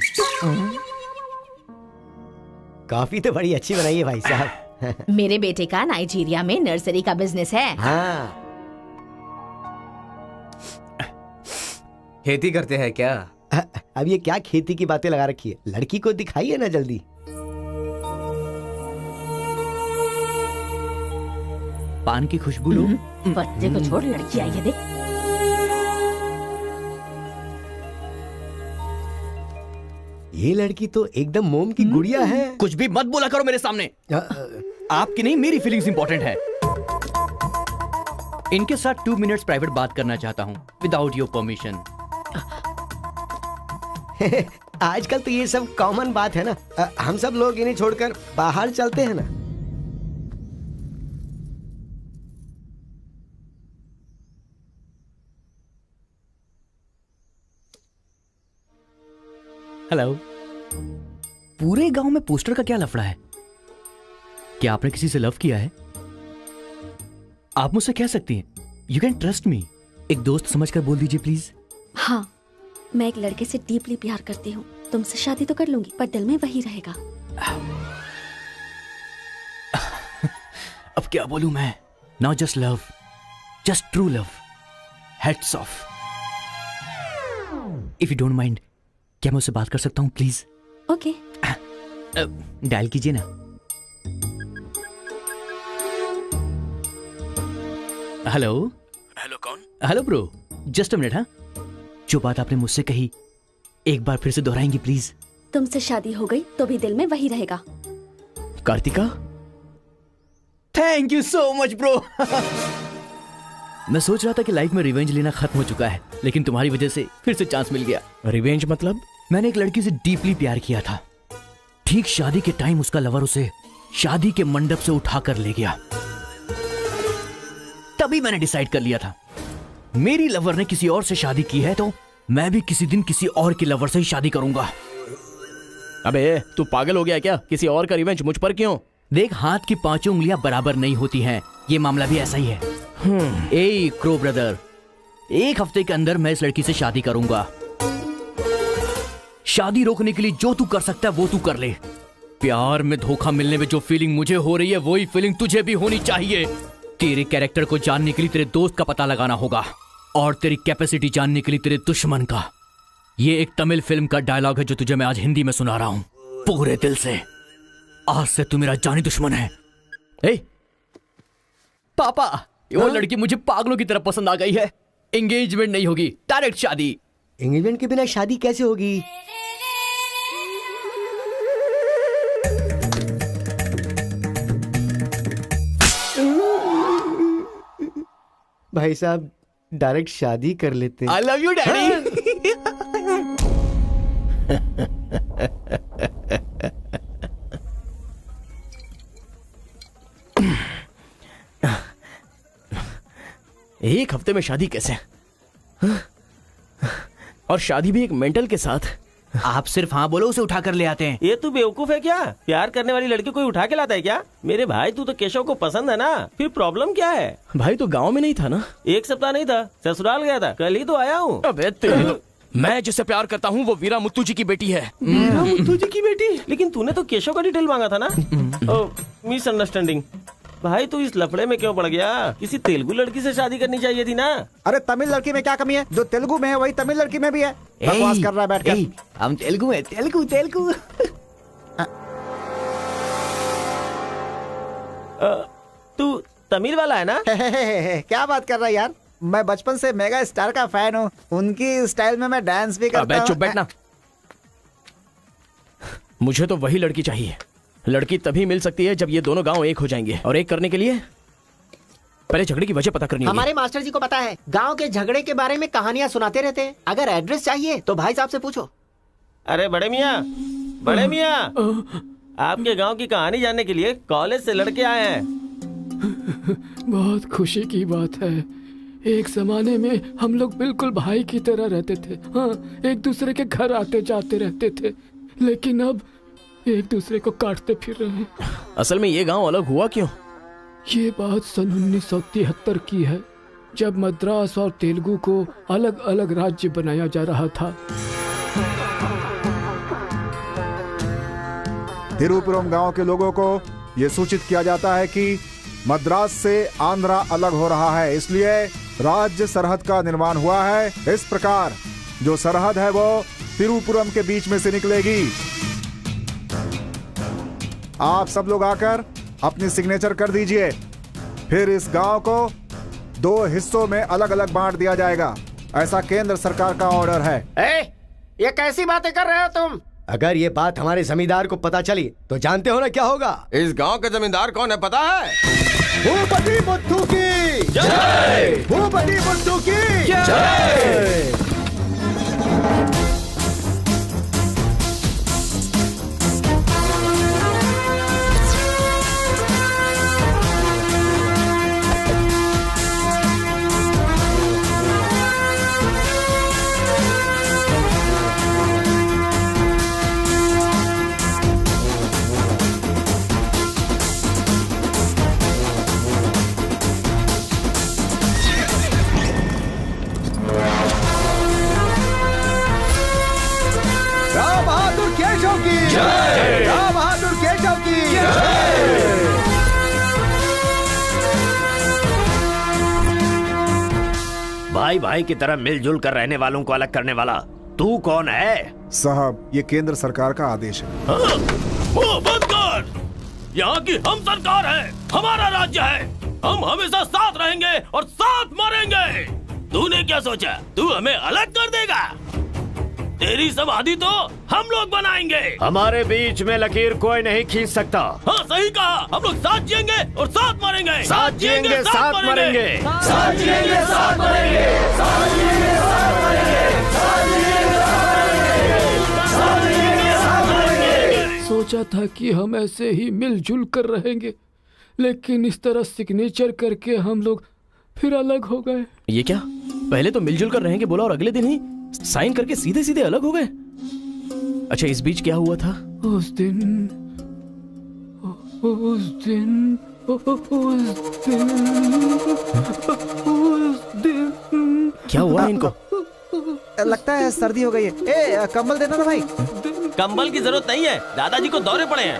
कॉफी तो बड़ी अच्छी बनाई है भाई साहब। मेरे बेटे का नाइजीरिया में नर्सरी का बिजनेस है। हाँ। खेती करते हैं क्या? अब ये क्या खेती की बातें लगा रखी है? लड़की को दिखाइए ना जल्दी। पान की खुशबू लो। बच्चे को छोड़, लड़की आई है देख। ये लड़की तो एकदम मोम की गुड़िया है। कुछ भी मत बोला करो मेरे सामने। आपकी नहीं, मेरी फीलिंग्स इंपॉर्टेंट है। इनके साथ 2 मिनट्स प्राइवेट बात करना चाहता हूँ, विदाउट योर परमिशन। आजकल तो ये सब कॉमन बात है ना। हम सब लोग इन्हें छोड़कर बाहर चलते हैं ना। हेलो। पूरे गांव में पोस्टर का क्या लफड़ा है? क्या आपने किसी से लव किया है? आप मुझसे कह सकती हैं, यू कैन ट्रस्ट मी। एक दोस्त समझकर बोल दीजिए प्लीज। हाँ, मैं एक लड़के से डीपली प्यार करती हूँ। तुमसे शादी तो कर लूंगी, पर दिल में वही रहेगा। अब क्या बोलूं मैं? Not just love, just true love. Heads of. If you don't mind, क्या मैं उससे बात कर सकता हूँ प्लीज? ओके। डायल कीजिए ना। हेलो। हेलो कौन? Hello bro, just a minute. हाँ, जो बात आपने मुझसे कही एक बार फिर से दोहराएंगी प्लीज? तुमसे शादी हो गई तो भी दिल में वही रहेगा। Kartika, thank you so much bro. मैं सोच रहा था कि लाइफ में रिवेंज लेना खत्म हो चुका है, लेकिन तुम्हारी वजह से फिर से चांस मिल गया। रिवेंज मतलब? मैंने एक लड़की से डीपली प्यार किया था। ठीक शादी के टाइम उसका लवर उसे शादी के मंडप से उठाकर ले गया। तभी मैंने डिसाइड कर लिया था, मेरी लवर ने किसी और से शादी की है तो मैं भी किसी दिन किसी और की लवर से ही शादी करूंगा। अबे तू पागल हो गया क्या? किसी और का रिवेंज मुझ पर क्यों? देख, हाथ की 5 उंगलियां बराबर नहीं होती हैं। ये मामला भी ऐसा ही है। ए क्रो ब्रदर, 1 हफ्ते के अंदर मैं इस लड़की से शादी करूंगा। शादी रोकने के लिए जो तू कर सकता है वो तू कर ले। प्यार में धोखा मिलने में जो फीलिंग मुझे हो रही है वही फीलिंग तुझे भी होनी चाहिए। तेरे कैरेक्टर को जानने के लिए तेरे दोस्त का पता लगाना होगा, और तेरी कैपेसिटी जानने के लिए तेरे दुश्मन का। ये एक तमिल फिल्म का डायलॉग है जो तुझे मैं आज हिंदी में सुना रहा हूं। पूरे दिल से। आज से तू मेरा जानी दुश्मन है। ए, पापा, वो लड़की मुझे पागलों की तरह पसंद आ गई है। एंगेजमेंट नहीं होगी, डायरेक्ट शादी। एंगेजमेंट के बिना शादी कैसे होगी? भाई साहब, डायरेक्ट शादी कर लेते। आई लव यू डैडी। एक हफ्ते में शादी कैसे? और शादी भी एक मेंटल के साथ। आप सिर्फ हाँ बोलो, उसे उठा कर ले आते हैं। ये तू बेवकूफ है क्या? प्यार करने वाली लड़की कोई उठा के लाता है क्या? मेरे भाई, तू तो केशव को पसंद है ना, फिर प्रॉब्लम क्या है? भाई तो गांव में नहीं था ना? एक सप्ताह नहीं था, ससुराल गया था, कल ही तो आया हूँ। अबे तेरे, मैं जिससे प्यार करता हूँ वो वीरा मुत्तू जी की बेटी है। वीरा मुत्तू जी की बेटी? लेकिन तूने तो केशव का डिटेल मांगा था ना? मिसअंडरस्टैंडिंग। भाई तू इस लफड़े में क्यों पड़ गया? किसी तेलुगु लड़की से शादी करनी चाहिए थी ना। अरे तमिल लड़की में क्या कमी है? जो तेलुगु में है वही तमिल लड़की में भी है। बकवास कर रहा है बैठकर। हम तेलुगु है, तेलुगु तेलुगु। तू तमिल वाला है ना? क्या बात कर रहा है यार? मैं बचपन से मेगा स्टार का फैन हूँ। उनकी स्टाइल में मैं डांस भी करता हूँ। चुप बैठना। मुझे तो वही लड़की चाहिए। लड़की तभी मिल सकती है जब ये दोनों गांव एक हो जाएंगे, और एक करने के लिए पहले झगड़े की वजह पता करनी होगी। हमारे मास्टर जी को पता है, गांव के झगड़े के बारे में कहानियां सुनाते रहते हैं। अगर एड्रेस चाहिए तो भाई साहब से पूछो। अरे बड़े मियाँ, आपके गांव की कहानी जानने के लिए कॉलेज से लड़के आए हैं। बहुत खुशी की बात है। एक जमाने में हम लोग बिल्कुल भाई की तरह रहते थे। हाँ, एक दूसरे के घर आते जाते रहते थे, लेकिन अब एक दूसरे को काटते फिर रहे हैं। असल में ये गांव अलग हुआ क्यों? ये बात सन 1973 की है, जब मद्रास और तेलुगु को अलग अलग राज्य बनाया जा रहा था। तिरुपुरम गांव के लोगों को ये सूचित किया जाता है कि मद्रास से आंध्रा अलग हो रहा है, इसलिए राज्य सरहद का निर्माण हुआ है। इस प्रकार जो सरहद है वो तिरुपुरम के बीच में से निकलेगी। आप सब लोग आकर अपनी सिग्नेचर कर दीजिए, फिर इस गांव को 2 हिस्सों में अलग अलग बांट दिया जाएगा। ऐसा केंद्र सरकार का ऑर्डर है। ये कैसी बातें कर रहे हो तुम? अगर ये बात हमारे जमींदार को पता चली तो जानते हो ना क्या होगा? इस गांव के जमींदार कौन है पता है? भूपति बुद्धू की जय! भूपति बुद्धू की जय! भाई भाई की तरह मिलजुल कर रहने वालों को अलग करने वाला तू कौन है? साहब, ये केंद्र सरकार का आदेश है। बंद कर! यहाँ की हम सरकार है, हमारा राज्य है। हम हमेशा साथ रहेंगे और साथ मरेंगे। तूने क्या सोचा तू हमें अलग कर देगा? तेरी समाधि तो हम लोग बनाएंगे। हमारे बीच में लकीर कोई नहीं खींच सकता। हाँ सही कहा, हम लोग साथ जिएंगे और साथ मरेंगे। साथ जिएंगे, साथ मरेंगे। साथ जिएंगे, साथ मरेंगे। साथ जिएंगे, साथ मरेंगे। साथ जिएंगे, साथ मरेंगे। साथ मरेंगे। सोचा था कि हम ऐसे ही मिलजुल कर रहेंगे, लेकिन इस तरह सिग्नेचर करके हम लोग फिर अलग हो गए। ये क्या? पहले तो मिलजुल कर रहेंगे बोला और अगले दिन ही साइन करके सीधे सीधे अलग हो गए। अच्छा, इस बीच क्या हुआ था? उस दिन क्या हुआ इनको? लगता है सर्दी हो गई है। ए, कंबल देना ना भाई। कंबल की जरूरत नहीं है, दादाजी को दौरे पड़े हैं।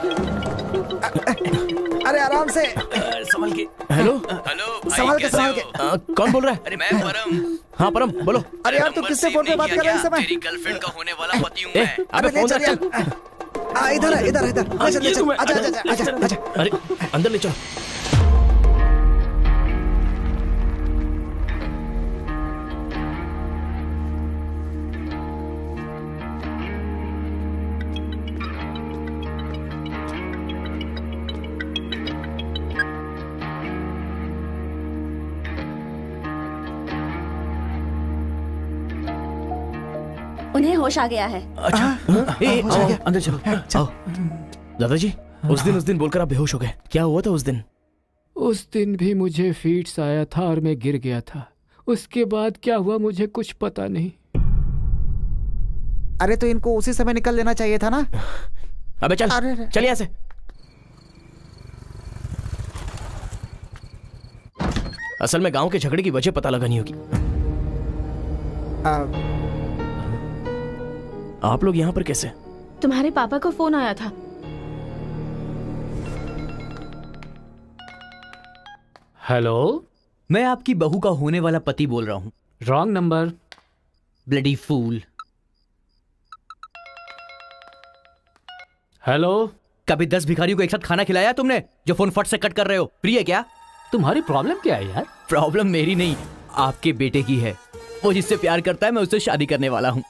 अरे आराम से संभल के। हेलो संभल के संभल के। कौन बोल रहा है? अरे मैं परम। हाँ परम बोलो। अरे यार, तू किससे फोन पे बात कर रहा है इस समय? तेरी गर्लफ्रेंड का होने वाला पति हूँ मैं। अबे फोन रख। इधर है, इधर इधर। आजा। अरे अंदर ले चलो। उन्हें होश आ गया है। अच्छा आओ, अंदर चलो। आओ दादाजी, उस दिन बोलकर आप बेहोश हो गए, क्या हुआ था उस दिन? उस दिन भी मुझे फीट्स आया था और मैं गिर गया था। उसके बाद क्या हुआ मुझे कुछ पता नहीं। अरे तो इनको उसी समय निकल लेना चाहिए था ना। अबे चल चल यहाँ से। असल में गांव के झगड़े की वजह पता लगानी होगी। आप लोग यहाँ पर कैसे? तुम्हारे पापा को फोन आया था। हेलो, मैं आपकी बहू का होने वाला पति बोल रहा हूँ। Wrong number. Bloody fool. Hello, कभी 10 भिखारियों को एक साथ खाना खिलाया तुमने जो फोन फट से कट कर रहे हो? प्रिय है क्या? तुम्हारी प्रॉब्लम क्या है यार? प्रॉब्लम मेरी नहीं, आपके बेटे की है। वो जिससे प्यार करता है मैं उससे शादी करने वाला हूँ।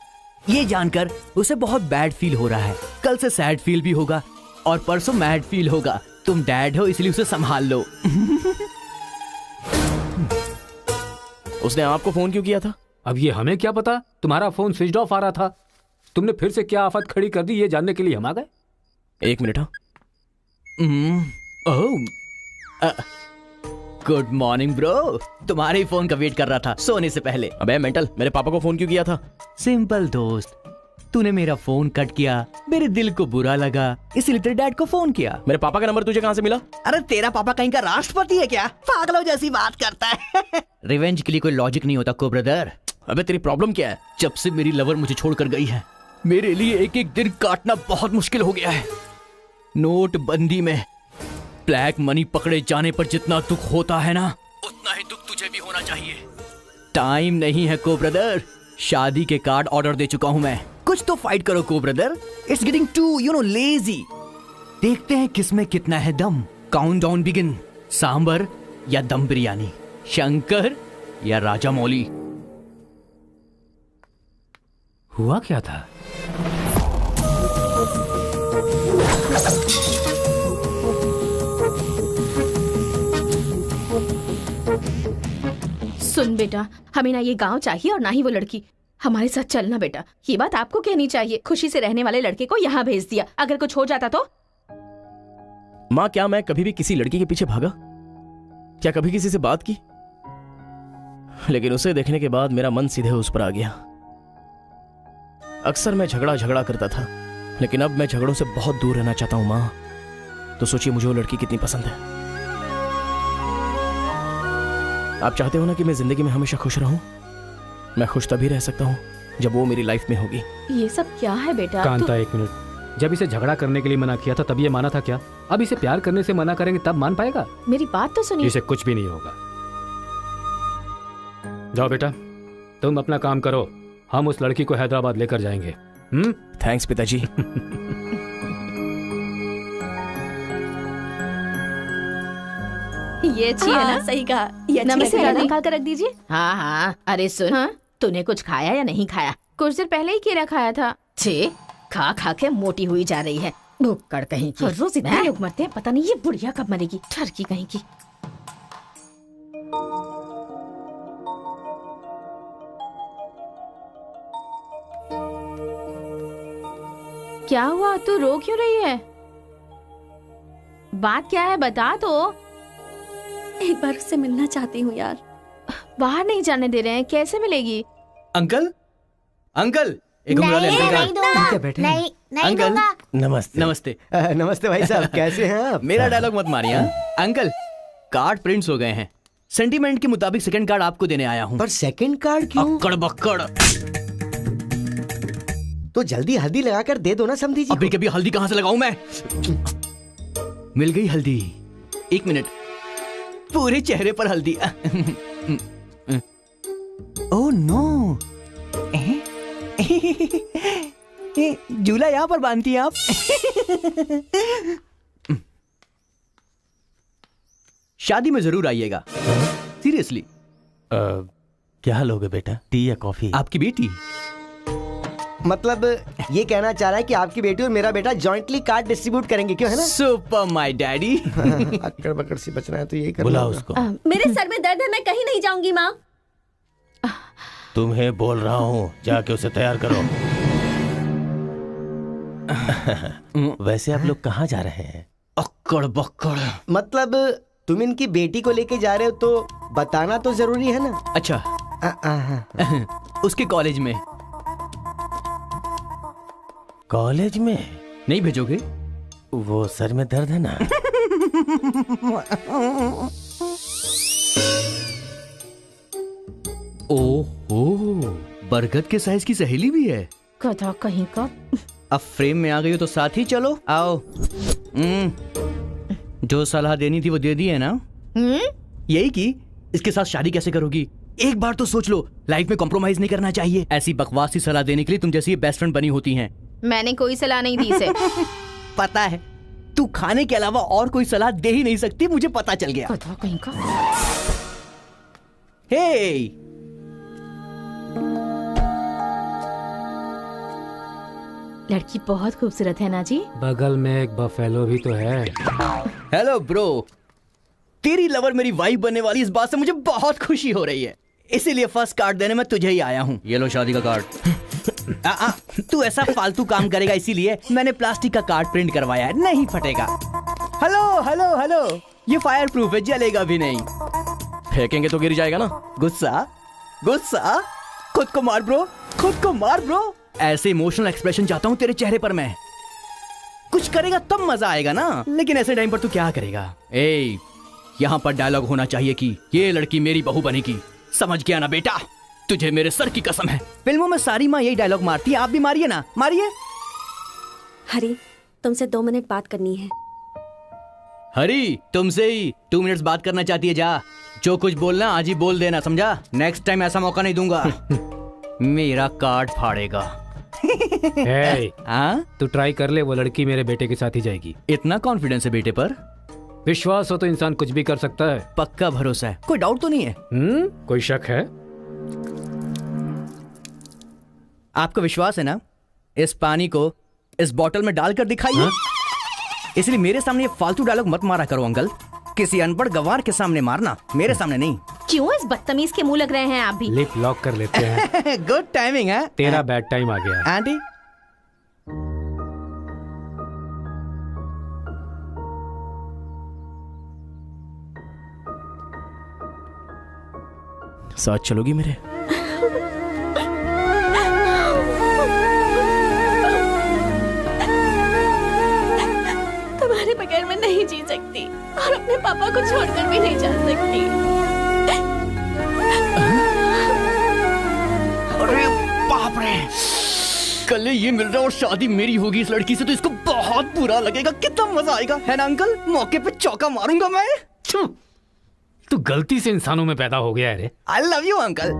ये जानकर उसे बहुत बैड फील हो रहा है। कल से सैड फील भी होगा और परसों मैड फील होगा। तुम डैड हो इसलिए उसे संभाल लो। उसने आपको फोन क्यों किया था? अब ये हमें क्या पता, तुम्हारा फोन स्विच ऑफ आ रहा था। तुमने फिर से क्या आफत खड़ी कर दी ये जानने के लिए हम आ गए। 1 मिनट। Good morning bro. तुम्हारे ही फोन का वेट कर रहा था सोने से पहले। अबे मेंटल, मेरे पापा को फोन क्यों किया था? सिंपल दोस्त, तूने मेरा फोन कट किया, मेरे दिल को बुरा लगा, इसलिए तेरे डैड को फोन किया। मेरे पापा का नंबर तुझे कहाँ से मिला? अरे तेरा पापा कहीं का राष्ट्रपति है क्या? पागलों जैसी बात करता है। रिवेंज के लिए कोई लॉजिक नहीं होता को ब्रदर। अबे तेरी प्रॉब्लम क्या है? जब से मेरी लवर मुझे छोड़कर गई है, मेरे लिए एक एक दिन काटना बहुत मुश्किल हो गया है। नोटबंदी में ब्लैक मनी पकड़े जाने पर जितना दुख होता है ना, उतना ही दुख तुझे भी होना चाहिए। टाइम नहीं है को ब्रदर। शादी के कार्ड ऑर्डर दे चुका हूं मैं। कुछ तो फाइट करो को brother. It's getting too lazy. देखते हैं किसमें कितना है दम। Countdown begin. सांबर या दम बिरयानी, शंकर या राजा मौली। हुआ क्या था? सुन बेटा, हमें ना ये गांव चाहिए और ना ही वो लड़की। हमारे साथ चलना बेटा। ये बात आपको कहनी चाहिए। खुशी से रहने वाले लड़के को यहाँ भेज दिया, अगर कुछ हो जाता तो? माँ, क्या मैं कभी भी किसी लड़की के पीछे भागा? क्या कभी किसी से बात की? लेकिन उसे देखने के बाद मेरा मन सीधे उस पर आ गया। अक्सर मैं झगड़ा करता था, लेकिन अब मैं झगड़ों से बहुत दूर रहना चाहता हूँ माँ। तो सोचिए मुझे वो लड़की कितनी पसंद है। आप चाहते हो ना कि मैं जिंदगी में हमेशा खुश रहूं? मैं खुश तभी रह सकता हूं जब वो मेरी लाइफ में होगी। ये सब क्या है बेटा? कांता, एक मिनट। जब इसे झगड़ा करने के लिए मना किया था तब ये माना था क्या? अब इसे प्यार करने से मना करेंगे तब मान पाएगा? मेरी बात तो सुनिए। इसे कुछ भी नहीं होगा। जाओ बेटा, तुम अपना काम करो। हम उस लड़की को हैदराबाद लेकर जाएंगे। थैंक्स पिताजी। ये अच्छी है ना? सही कहा। ये नमस्ते दादी। निकाल कर रख दीजिए। हाँ हाँ, अरे सुन, तूने कुछ खाया या नहीं खाया? कुछ देर पहले ही केला खाया था। छे, खा खा के मोटी हुई जा रही है। भुक्कड़ कहीं की। हर रोज इतने लोग मरते हैं, पता नहीं ये बुढ़िया कब मरेगी। ठरकी कहीं की। क्या हुआ? तू रो क्यों रही है? बात क्या है बता तो। एक बार उससे मिलना चाहती हूँ यार। बाहर नहीं जाने दे रहे हैं, कैसे मिलेगी? अंकल, अंकल, एक उम्र वाले अंकल का बैठे हैं। नहीं अंकल, नमस्ते। नमस्ते। नमस्ते भाई साहब, कैसे हैं आप? मेरा डायलॉग मत मारिए। अंकल, कार्ड प्रिंट्स हो गए हैं। सेंटीमेंट के मुताबिक सेकंड कार्ड आपको देने आया हूँ। पर सेकंड कार्ड क्यों? अक्कड़ बक्कड़। तो जल्दी हल्दी लगाकर दे दो ना समधी जी। अभी कभी हल्दी कहाँ से लगाऊं मैं? मिल गई हल्दी। 1 मिनट, पूरे चेहरे पर हल्दी। Oh no. ये झूला यहाँ पर बांधती हैं आप? शादी में जरूर आइएगा, सीरियसली। क्या लोगे बेटा, टी या कॉफी? आपकी बेटी मतलब ये कहना चाह रहा है कि आपकी बेटी और मेरा बेटा जॉइंटली कार्ड डिस्ट्रीब्यूट करेंगे, क्यों है ना? Super my daddy. अक्कड़ बक्कड़ सी बचना है तो यही करना बुला होगा। उसको। मेरे सर में दर्द है, मैं कहीं नहीं जाऊंगी माँ। तुम्हें बोल रहा हूँ, जाके उसे तैयार करो। वैसे आप लोग कहाँ जा रहे हैं? अक्कड़ बक्कड़। मतलब तुम इनकी बेटी को लेके जा रहे हो तो बताना तो जरूरी है ना? अच्छा। उसके कॉलेज में। कॉलेज में नहीं भेजोगे? वो सर में दर्द है ना। ओह, बरगद के साइज की सहेली भी है। गधा कहीं का। अब फ्रेम में आ गई हो तो साथ ही चलो, आओ। जो सलाह देनी थी वो दे दी है ना? यही कि इसके साथ शादी कैसे करोगी? एक बार तो सोच लो, लाइफ में कॉम्प्रोमाइज नहीं करना चाहिए। ऐसी बकवास सी सलाह देने के लिए तुम जैसी बेस्ट फ्रेंड बनी होती हैं। मैंने कोई सलाह नहीं दी इसे। पता है, तू खाने के अलावा और कोई सलाह दे ही नहीं सकती, मुझे पता चल गया। गधा कहीं का। हे, लड़की बहुत खूबसूरत है ना जी। बगल में एक बफेलो भी तो है। हेलो ब्रो, तेरी लवर मेरी वाइफ बनने वाली, इस बात से मुझे बहुत खुशी हो रही है। इसीलिए फर्स्ट कार्ड देने में तुझे ही आया हूँ। ये लो शादी का कार्ड। तू ऐसा फालतू काम करेगा इसीलिए मैंने प्लास्टिक का कार्ड प्रिंट करवाया है, नहीं फटेगा। हेलो हेलो हेलो, ये फायर प्रूफ है, जलेगा भी नहीं। फेंकेंगे तो गिर जाएगा ना। गुस्सा गुस्सा, खुद को मार ब्रो, खुद को मार ब्रो। ऐसे इमोशनल एक्सप्रेशन चाहता हूँ तेरे चेहरे पर मैं। कुछ करेगा तब मजा आएगा ना, लेकिन ऐसे टाइम पर तू क्या करेगा? ए, यहाँ पर डायलॉग होना चाहिए कि ये लड़की मेरी बहू बनेगी। समझ गया ना बेटा? तुझे मेरे सर की कसम है। फिल्मों में सारी माँ यही डायलॉग मारती है, आप भी मारिए ना, मारिए। हरी, तुमसे 2 मिनट बात करनी है। हरी, तुमसे ही 2 मिनट्स बात करना चाहती है? जा, जो कुछ बोलना आज ही बोल देना, समझा? नेक्स्ट टाइम ऐसा मौका नहीं दूंगा। मेरा कार्ड फाड़ेगा। तू ट्राई कर ले, वो लड़की मेरे बेटे के साथ ही जाएगी। इतना कॉन्फिडेंस है बेटे पर? विश्वास हो तो इंसान कुछ भी कर सकता है। पक्का भरोसा है, कोई डाउट तो नहीं है? कोई शक है? आपको विश्वास है ना? इस पानी को इस बोतल में डालकर दिखाइए। इसलिए मेरे सामने ये फालतू डायलॉग मत मारा करो अंकल। किसी अनपढ़ गवार के सामने मारना, मेरे सामने नहीं। क्यों इस बदतमीज के मुंह लग रहे हैं आप भी? लिप लॉक कर लेते हैं। गुड टाइमिंग है। तेरा बैड टाइम आ गया। आंटी, साथ चलोगी मेरे? तुम्हारे बगैर मैं नहीं जी सकती और अपने पापा को छोड़कर भी नहीं जा सकती। अरे बाप रे, कल ये मिल रहा और शादी मेरी होगी इस लड़की से, तो इसको बहुत बुरा लगेगा। कितना मजा आएगा, है ना अंकल? मौके पे चौका मारूंगा मैं। तू गलती से इंसानों में पैदा हो गया है रे। I love you uncle.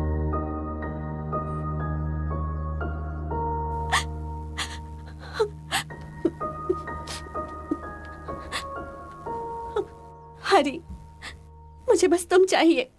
Hari, मुझे बस तुम चाहिए।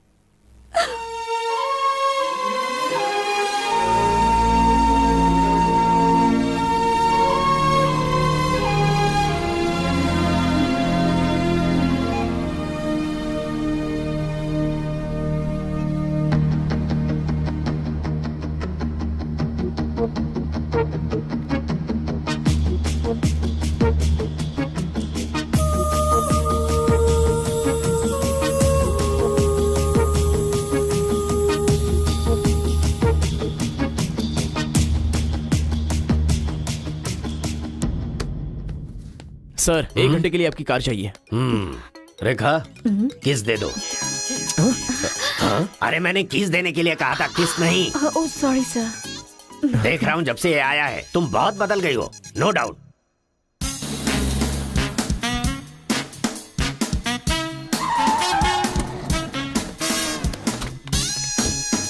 सर, 1 घंटे के लिए आपकी कार चाहिए। रेखा, किस दे दो। अरे मैंने किस देने के लिए कहा था, किस नहीं। Oh sorry sir. देख रहा हूँ जब से ये आया है तुम बहुत बदल गई हो, नो डाउट।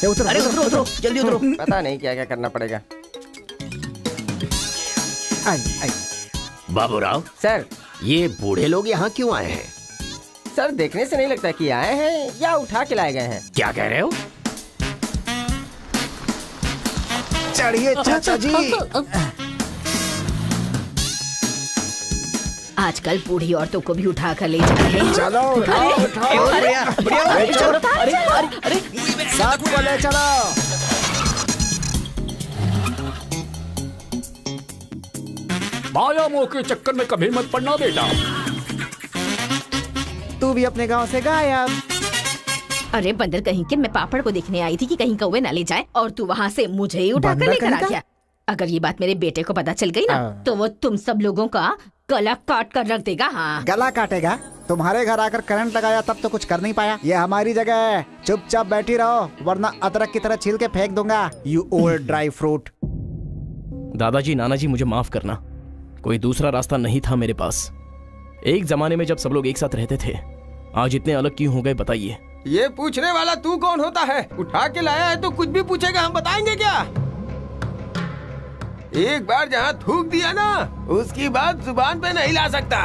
उतरो, अरे उतरो उतरो, जल्दी उतरो। पता नहीं क्या क्या करना पड़ेगा। बाबूराव सर, ये बूढ़े लोग यहाँ क्यों आए हैं? सर देखने से नहीं लगता कि आए हैं या उठा के लाए गए हैं। क्या कह रहे हो? चढ़िए चाचा जी। आजकल बूढ़ी औरतों को भी उठा कर ले जा रहे हैं। चलो उठाओ उठाओ। अरे सबको ले चलो। माया मोह के चक्कर में कभी मत पड़ना बेटा। तू भी अपने गांव से गायब। अरे बंदर कहीं के, मैं पापड़ को देखने आई थी कि कहीं कौवे न ले जाए और तू वहाँ से मुझे ही उठा कर लेकर आ गया। अगर ये बात मेरे बेटे को पता चल गई ना तो वो तुम सब लोगों का गला काट कर रख देगा। हाँ, गला काटेगा? तुम्हारे घर आकर करंट लगाया तब तो कुछ कर नहीं पाया। ये हमारी जगह है, चुपचाप बैठी रहो वरना अदरक की तरह छील के फेंक दूंगा। You old dry fruit. दादाजी नानाजी मुझे माफ करना, कोई दूसरा रास्ता नहीं था मेरे पास। एक जमाने में जब सब लोग एक साथ रहते थे, आज इतने अलग क्यों हो गए बताइए? ये पूछने वाला तू कौन होता है? उठा के लाया है तो कुछ भी पूछेगा, हम बताएंगे क्या? एक बार जहाँ थूक दिया ना, उसकी बात जुबान पे नहीं ला सकता।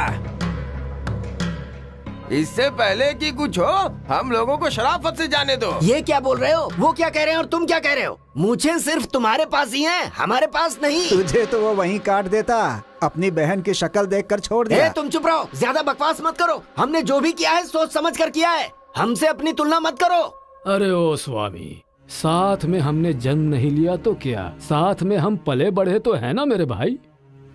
इससे पहले कि कुछ हो, हम लोगों को शराफत से जाने दो। ये क्या बोल रहे हो? वो क्या कह रहे हैं और तुम क्या कह रहे हो? मुझे सिर्फ तुम्हारे पास ही है, हमारे पास नहीं। तुझे तो वो वहीं काट देता, अपनी बहन की शक्ल देखकर छोड़ दिया। तुम चुप रहो, ज्यादा बकवास मत करो। हमने जो भी किया है सोच समझ कर किया है, हमसे अपनी तुलना मत करो। अरे ओ स्वामी, साथ में हमने जन्म नहीं लिया तो क्या, साथ में हम पले बढ़े तो है ना मेरे भाई।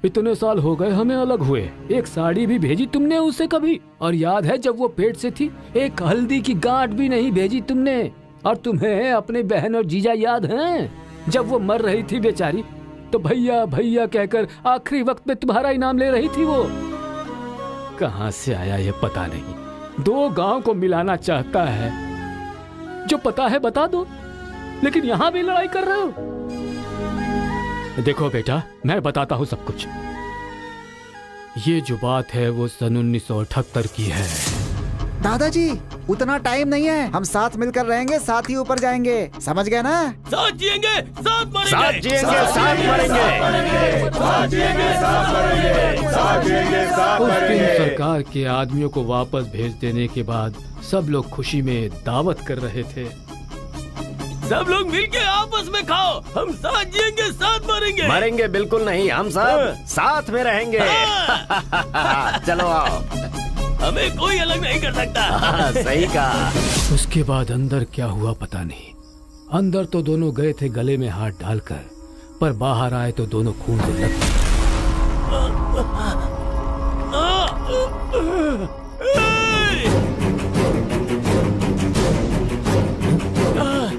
इतने साल हो गए हमें अलग हुए, एक साड़ी भी भेजी तुमने उसे कभी? और याद है जब वो पेट से थी, एक हल्दी की गांठ भी नहीं भेजी तुमने। और तुम्हें अपने बहन और जीजा याद हैं? जब वो मर रही थी बेचारी, तो भैया भैया कहकर आखिरी वक्त में तुम्हारा इनाम ले रही थी। वो कहाँ से आया ये पता नहीं। दो गांव को मिलाना चाहता है, जो पता है बता दो, लेकिन यहाँ भी लड़ाई कर रहे हो। देखो बेटा, मैं बताता हूँ सब कुछ। ये जो बात है वो सन 1978 की है। दादाजी उतना टाइम नहीं है, हम साथ मिलकर रहेंगे, साथ ही ऊपर जाएंगे, समझ गए ना? साथ जिएंगे, साथ मरेंगे, साथ जिएंगे, साथ मरेंगे, साथ जिएंगे, साथ मरेंगे, साथ जिएंगे, साथ उस दिन मरेंगे। सरकार के आदमियों को वापस भेज देने के बाद सब लोग खुशी में दावत कर रहे थे। सब लोग मिलके आपस में खाओ, हम साथ जिएंगे, साथ मरेंगे। मरेंगे बिल्कुल नहीं, हम सब साथ में रहेंगे। चलो आओ, हमें कोई अलग नहीं कर सकता। सही कहा। उसके बाद अंदर क्या हुआ पता नहीं। अंदर तो दोनों गए थे गले में हाथ डालकर, पर बाहर आए तो दोनों खून से लग।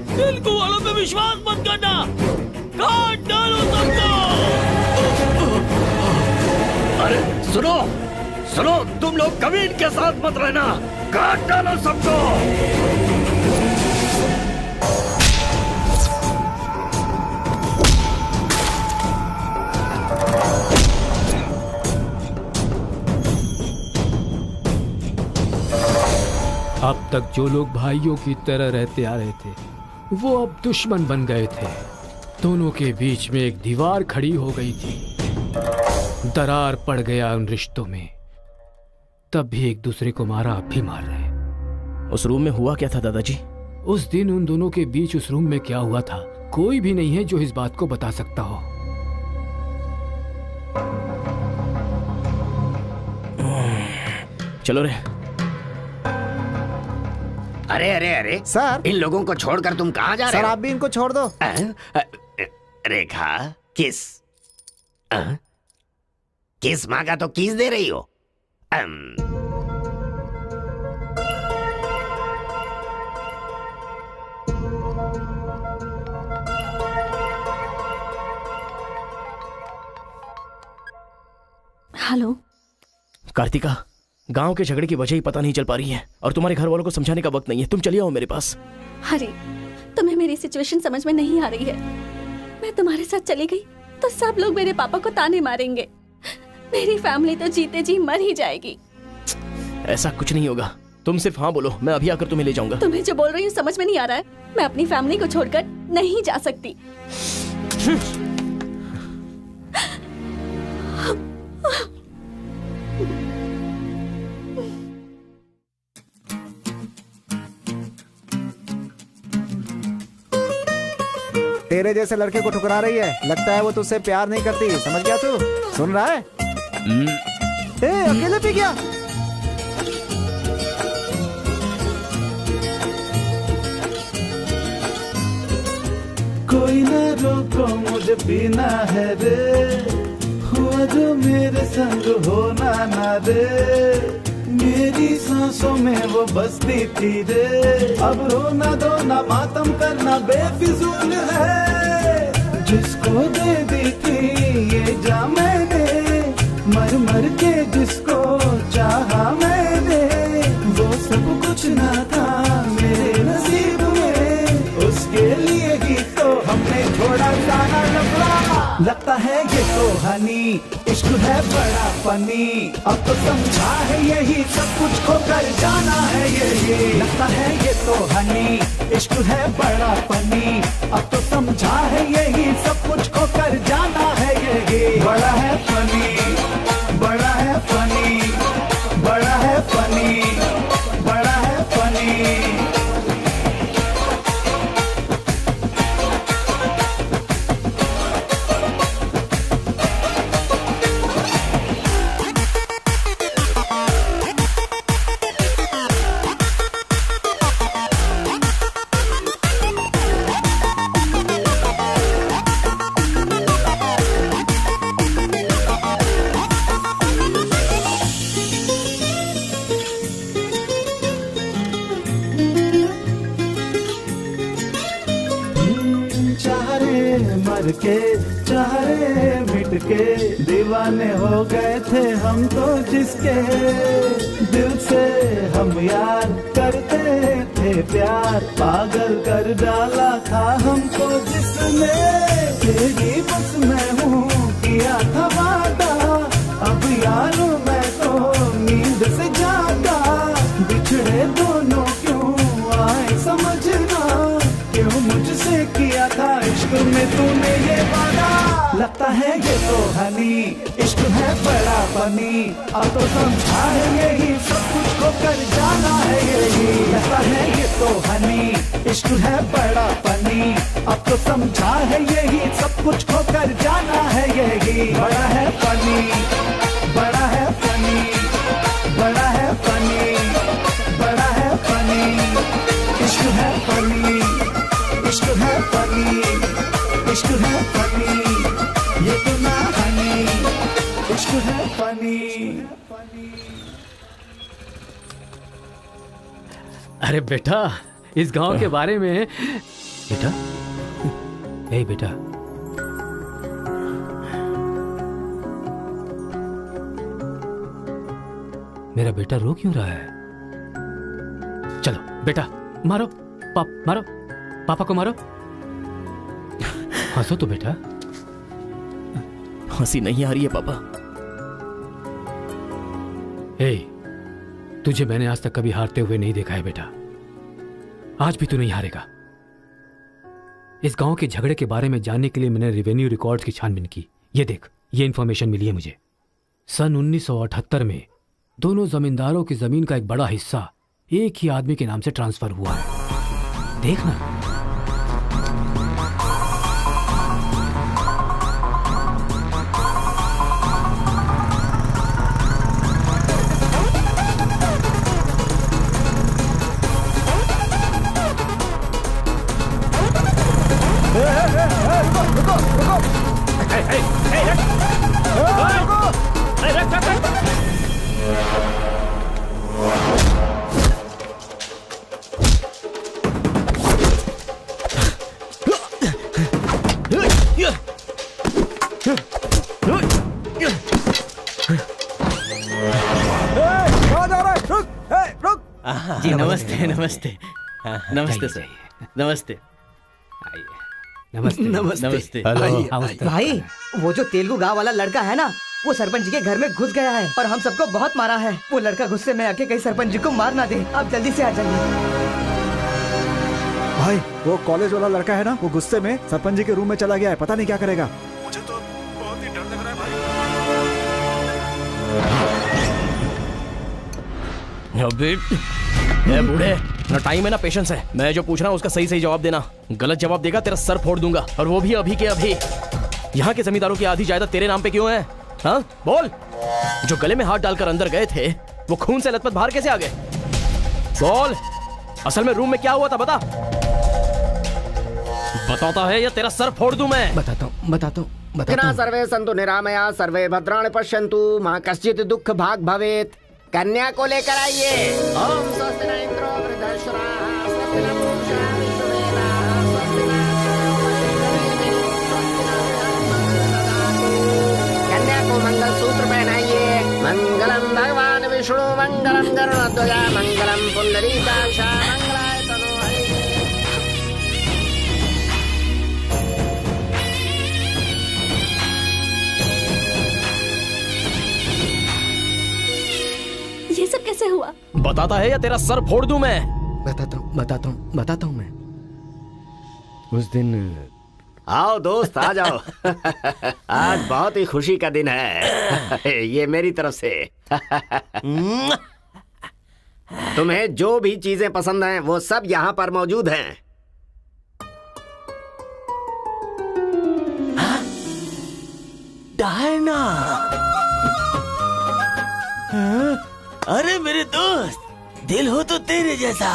तेलुगु वालों पे विश्वास मत करना, काट डालो सबको। अरे सुनो सुनो, तुम लोग कभी इनके साथ मत रहना, काट डालो सबको। अब तक जो लोग भाइयों की तरह रहते आ रहे थे, वो अब दुश्मन बन गए थे। दोनों के बीच में एक दीवार खड़ी हो गई थी। दरार पड़ गया उन रिश्तों में। तब भी एक दूसरे को मारा, अब भी मार रहे। उस रूम में हुआ क्या था दादाजी? उस दिन उन दोनों के बीच उस रूम में क्या हुआ था, कोई भी नहीं है जो इस बात को बता सकता हो। चलो रे। अरे अरे अरे सर, इन लोगों को छोड़कर तुम कहाँ जा रहे सर हो? आप भी इनको छोड़ दो। रेखा, किस किस मांगा तो किस दे रही हो? हेलो कार्तिका, गांव के झगड़े की वजह ही पता नहीं चल पा रही है और तुम्हारे घर वालों को समझाने का वक्त नहीं है। तुम चलिए आओ मेरे पास। हरी, तुम्हें मेरी सिचुएशन समझ में नहीं आ रही है। मैं तुम्हारे साथ चली गई तो सब लोग मेरे पापा को ताने मारेंगे। मेरी फैमिली तो जीते जी मर ही जाएगी। ऐसा कुछ नहीं होगा, तुम सिर्फ हाँ बोलो, मैं अभी आकर तुम्हें ले जाऊंगा। तुम्हें जो बोल रही हूँ समझ में नहीं आ रहा है। मैं अपनी फैमिली को छोड़कर नहीं जा सकती। जैसे लड़के को ठुकरा रही है। लगता है वो तुझसे प्यार नहीं करती। समझ गया तू? सुन रहा है? अकेले पी गया। कोई ना रोको मुझे पीना है रे, हुआ जो मेरे संग होना ना रे। मेरी सांसों में वो बसती थी रे, अब रोना धोना मातम करना बेफिजूल है। जिसको दे दी थी ये जा मैंने, मर मर के जिसको चाहा मैंने, वो सब कुछ ना था मेरे नसीब में। उसके लिए ही तो हमने छोड़ा जाना लफड़ा। लगता है ये तो हनी, इश्क है बड़ा फनी। अब तो समझा है यही सब कुछ खो कर जाना है यही। लगता है ये तो हनी, इश्क है बड़ा फनी। अब तो समझा है यही सब कुछ खो कर जाना है यही। बड़ा है फनी, बड़ा है फनी, बड़ा है फनी, बड़ा है फनी। मर के चाहे मिट के, दीवाने हो गए थे हम तो जिसके। दिल से हम यार करते थे प्यार, पागल कर डाला था हमको जिसने। तेरी बस मैं हूँ किया था वादा, अब यार मैं तो नींद से जागा। बिछड़े दोनों क्यों आए समझना, क्यों मुझसे किया था इश्क में तूने ये वादा। लगता है ये तो हनी, इश्क है बड़ा फनी। अब तो समझा है यही सब कुछ खो कर जाना है यही। लगता है ये तो हनी, इश्क है बड़ा फनी। अब तो समझा है यही सब कुछ खो कर जाना है यही। बड़ा है फनी, बड़ा है फनी, बड़ा है फनी, बड़ा है फनी। इश्क है फनी, इश्क है फनी, इश्क है फनी। ये तो ना हनी, इश्क है फनी। अरे बेटा, इस गांव के बारे में। बेटा, ए बेटा, मेरा बेटा रो क्यों रहा है? चलो बेटा, मारो मारो, पापा को मारो। हंसो तो बेटा। हंसी नहीं आ रही है पापा। ए, तुझे मैंने आज तक कभी हारते हुए नहीं देखा है बेटा। आज भी तू नहीं हारेगा। इस गांव के झगड़े के बारे में जानने के लिए मैंने रेवेन्यू रिकॉर्ड्स की छानबीन की। ये देख, ये इंफॉर्मेशन मिली है मुझे। सन 1978 में दोनों जमींदारों की जमीन का एक बड़ा हिस्सा एक ही आदमी के नाम से ट्रांसफर हुआ है। देखना। जी नमस्ते नमस्ते नमस्ते सर, नमस्ते नमस्ते नमस्ते। भाई, वो जो तेलुगु गाँव वाला लड़का है ना, वो सरपंच जी के घर में घुस गया है और हम सबको बहुत मारा है। वो लड़का गुस्से में आके कहीं सरपंच जी को मार ना दे। आप जल्दी से आ जाइए। भाई, वो कॉलेज वाला लड़का है ना, वो गुस्से में सरपंच जी के रूम में चला गया है। पता नहीं क्या करेगा। मुझे तो बहुत ही डर लग रहा है भाई। अबे, ए बूढ़े, ना टाइम है ना पेशेंस है। मैं जो पूछ रहा हूँ उसका सही सही जवाब देना। गलत जवाब देगा तेरा सर फोड़ दूंगा, और वो भी अभी के अभी। यहाँ के जमींदारों की आधी जायदाद तेरे नाम पे क्यों है? हाँ बोल। जो गले में हाथ डालकर अंदर गए थे वो खून से लथपथ बाहर कैसे आ गए? बोल, असल में रूम में क्या हुआ था बता। बताता है या तेरा सर फोड़ दूं मैं? बताता हूँ। सर्वे संतु निरामया सर्वे भद्राणि पश्यन्तु मां कश्चित् दुख भाग भवेत। कन्या को लेकर आइए। ओम स्वस्ति न इंद्रो वृद्धश्रवाः स्वस्ति न पूषा विश्ववेदाः स्वस्ति न कन्या को मंगल सूत्र पहनाइए। मंगलम भगवान विष्णु मंगलम गरुड़ध्वज मंगलम पुंडरीकाक्ष मंगलाय तनो हरिः। ये सब कैसे हुआ? बताता है या तेरा सर फोड़ दूं मैं? बताता हूँ मैं। उस दिन आओ दोस्त आ जाओ। आज बहुत ही खुशी का दिन है। ये मेरी तरफ से। तुम्हें जो भी चीजें पसंद हैं वो सब यहाँ पर मौजूद हैं। डायना, अरे मेरे दोस्त, दिल हो तो तेरे जैसा।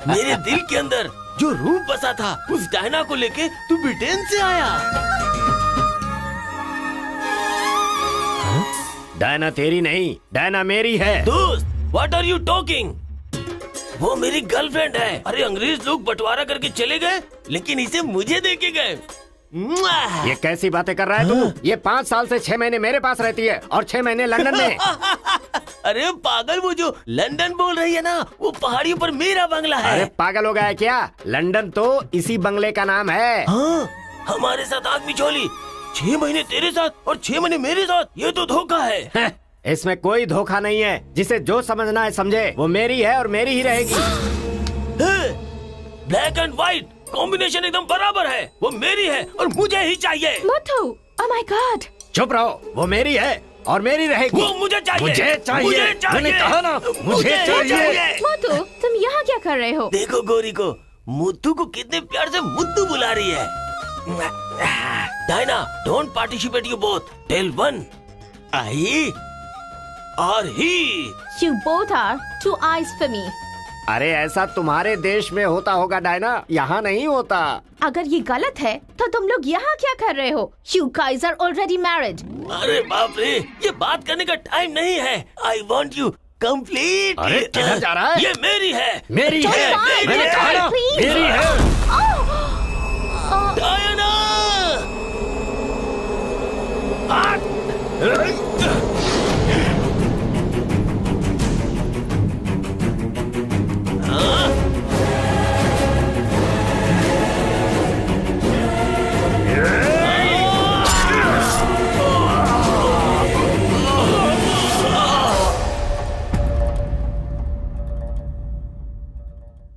मेरे दिल के अंदर जो रूप बसा था उस डायना को लेके तू ब्रिटेन से आया। डायना तेरी नहीं, डायना मेरी है। दोस्त, व्हाट आर यू टॉकिंग? वो मेरी गर्लफ्रेंड है। अरे अंग्रेज लोग बंटवारा करके चले गए, लेकिन इसे मुझे दे के गए। ये कैसी बातें कर रहा है तू? ये 5 साल से 6 महीने मेरे पास रहती है और 6 महीने लंदन में। अरे पागल, वो जो लंदन बोल रही है ना, वो पहाड़ियों पर मेरा बंगला है। अरे पागल हो गया है क्या? लंदन तो इसी बंगले का नाम है। हाँ, हमारे साथ आग बिछोली। 6 महीने तेरे साथ और 6 महीने मेरे साथ, ये तो धोखा है। इसमें कोई धोखा नहीं है। जिसे जो समझना है समझे। वो मेरी है और मेरी ही रहेगी। ब्लैक एंड व्हाइट कॉम्बिनेशन एकदम बराबर है। वो मेरी है और मुझे ही चाहिए। मोटू, ओह माय गॉड। चुप रहो, वो मेरी है और मेरी रहेगी। वो मुझे चाहिए। मुझे चाहिए। मैंने कहा ना, मुझे चाहिए। मोटू, तुम यहाँ क्या कर रहे हो? देखो गोरी को, मुद्दू को कितने प्यार से मुद्दू बुला रही है। Diana, don't participate you both. Tell one, I और he. You both are two eyes for me. अरे ऐसा तुम्हारे देश में होता होगा डायना, यहाँ नहीं होता। अगर ये गलत है तो तुम लोग यहाँ क्या कर रहे हो? You guys are already married. अरे बाप रे, ये बात करने का टाइम नहीं है। I want you complete. अरे किधर जा रहा है? ये मेरी है। मेरी है। मैंने कहा ना, मेरी है। डायना!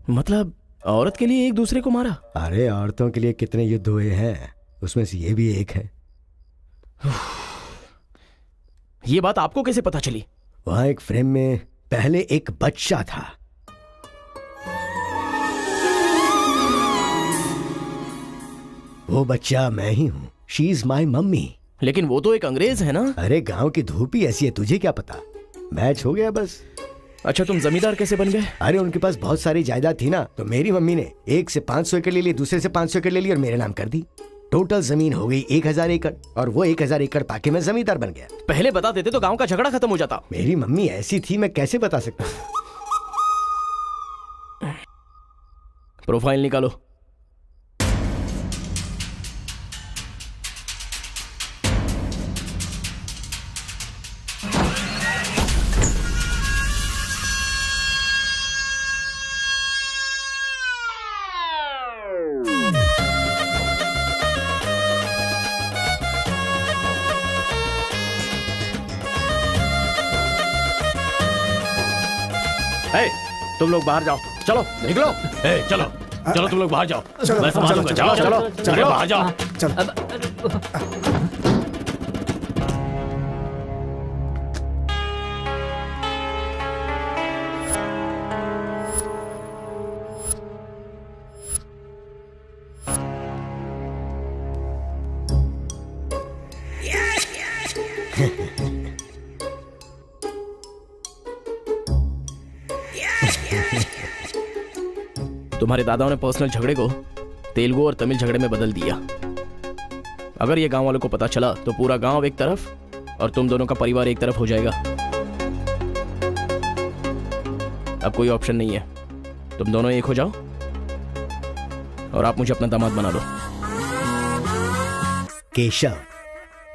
मतलब औरत के लिए एक दूसरे को मारा? अरे औरतों के लिए कितने युद्ध हुए हैं, उसमें से ये भी एक है। ये बात आपको कैसे पता चली? वहां एक फ्रेम में पहले एक बच्चा था। वो बच्चा मैं ही हूँ। She is my mummy. लेकिन वो तो एक अंग्रेज है ना? अरे गांव की धूप ही ऐसी है, तुझे क्या पता। मैच हो गया बस। अच्छा, तुम जमींदार कैसे बन गए? अरे उनके पास बहुत सारी जायदाद थी ना, तो मेरी मम्मी ने एक से 500 एकड़ ले ली, दूसरे से 500 एकड़ ले ली और मेरे नाम कर दी। टोटल जमीन हो गई 1000 एकड़ और वो 1000 एकड़ पाके मैं जमींदार बन गया। पहले बता देते तो गांव का झगड़ा खत्म हो जाता। मेरी मम्मी ऐसी थी, मैं कैसे बता सकता हूँ। प्रोफाइल निकालो। तुम लोग बाहर जाओ, चलो निकलो। चलो चलो, तुम लोग बाहर जाओ, मैं संभालूंगा। चलो चलो चलो बाहर जाओ। तुम्हारे दादाओं ने पर्सनल झगड़े को तेलुगु और तमिल झगड़े में बदल दिया। अगर ये गांव वालों को पता चला तो पूरा गांव एक तरफ और तुम दोनों का परिवार एक तरफ हो जाएगा। अब कोई ऑप्शन नहीं है, तुम दोनों एक हो जाओ और आप मुझे अपना दामाद बना दो। केशव,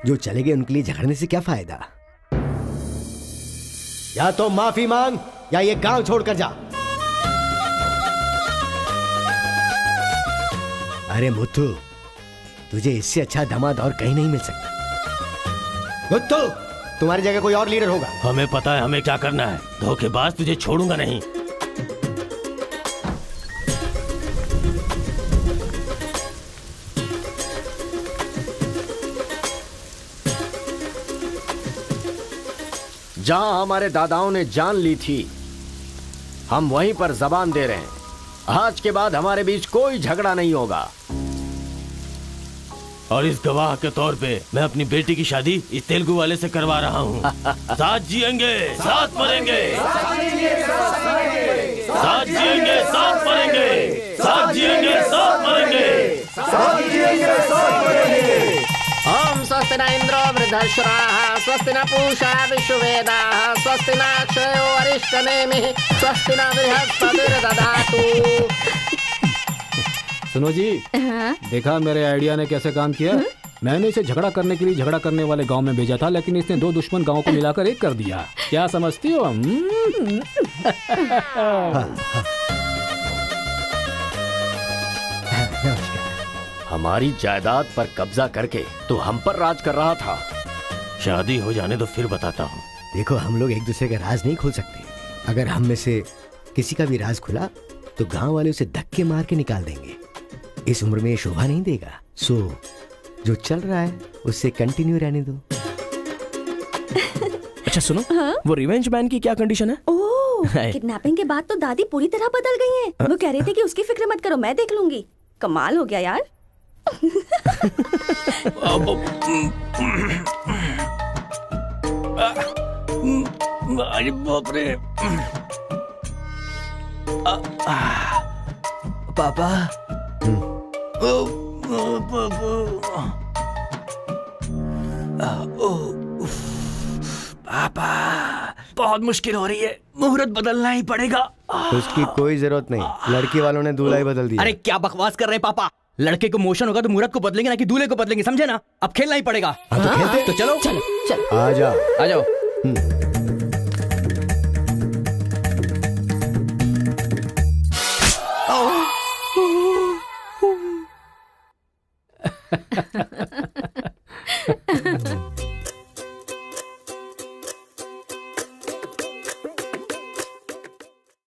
जो चले गए उनके लिए झगड़ने से क्या फायदा? या तो माफी मांग या ये गांव छोड़कर जा। अरे मुत्तू, तुझे इससे अच्छा दामाद और कहीं नहीं मिल सकता। मुत्तू, तुम्हारी जगह कोई और लीडर होगा। हमें पता है हमें क्या करना है। धोखेबाज, तुझे छोड़ूंगा नहीं। जहां हमारे दादाओं ने जान ली थी, हम वहीं पर जबान दे रहे हैं। आज के बाद हमारे बीच कोई झगड़ा नहीं होगा। और इस गवाह के तौर पे मैं अपनी बेटी की शादी इस तेलुगु वाले से करवा रहा हूँ। साथ जिएंगे, साथ मरेंगे, साथ जिएंगे, साथ मरेंगे, साथ जिएंगे, साथ मरेंगे, साथ जिएंगे, साथ मरेंगे। ओम स्वस्ति न इंद्रो वृद्धश्राः स्वस्ति न पूषा विश्ववेदाः स्वस्ति न अक्षयो अरिष्टनेमिः स्वस्ति न बृहस्पतिर्दधातु। सुनो जी, देखा मेरे आइडिया ने कैसे काम किया? मैंने इसे झगड़ा करने के लिए झगड़ा करने वाले गांव में भेजा था, लेकिन इसने दो दुश्मन गांवों को मिलाकर एक कर दिया। क्या समझती हो? हमारी जायदाद पर कब्जा करके तो हम पर राज कर रहा था। शादी हो जाने तो फिर बताता हूँ। देखो, हम लोग एक दूसरे का राज नहीं खोल सकते। अगर हम में से किसी का भी राज खुला तो गांव वाले उसे धक्के मार के निकाल देंगे। इस उम्र में ये शोभा नहीं देगा। सो जो चल रहा है उससे कंटिन्यू रहने दो। अच्छा सुनो, वो रिवेंज मैन की क्या कंडीशन है? ओह, किडनैपिंग के बाद तो दादी पूरी तरह बदल गई हैं। वो कह रहे थे कि उसकी फिक्र मत करो, मैं देख लूंगी। कमाल हो गया यार। अरे बाप रे। पापा, पापा, बहुत मुश्किल हो रही है। मुहूर्त बदलना ही पड़ेगा। उसकी कोई जरूरत नहीं, लड़की वालों ने दूल्हा ही बदल दिया। अरे क्या बकवास कर रहे हैं पापा? लड़के को मोशन होगा तो मुहूर्त को बदलेंगे ना कि दूल्हे को बदलेंगे, समझे ना? अब खेलना ही पड़ेगा। तो चलो चलो चलो, आ जाओ, आ जाओ।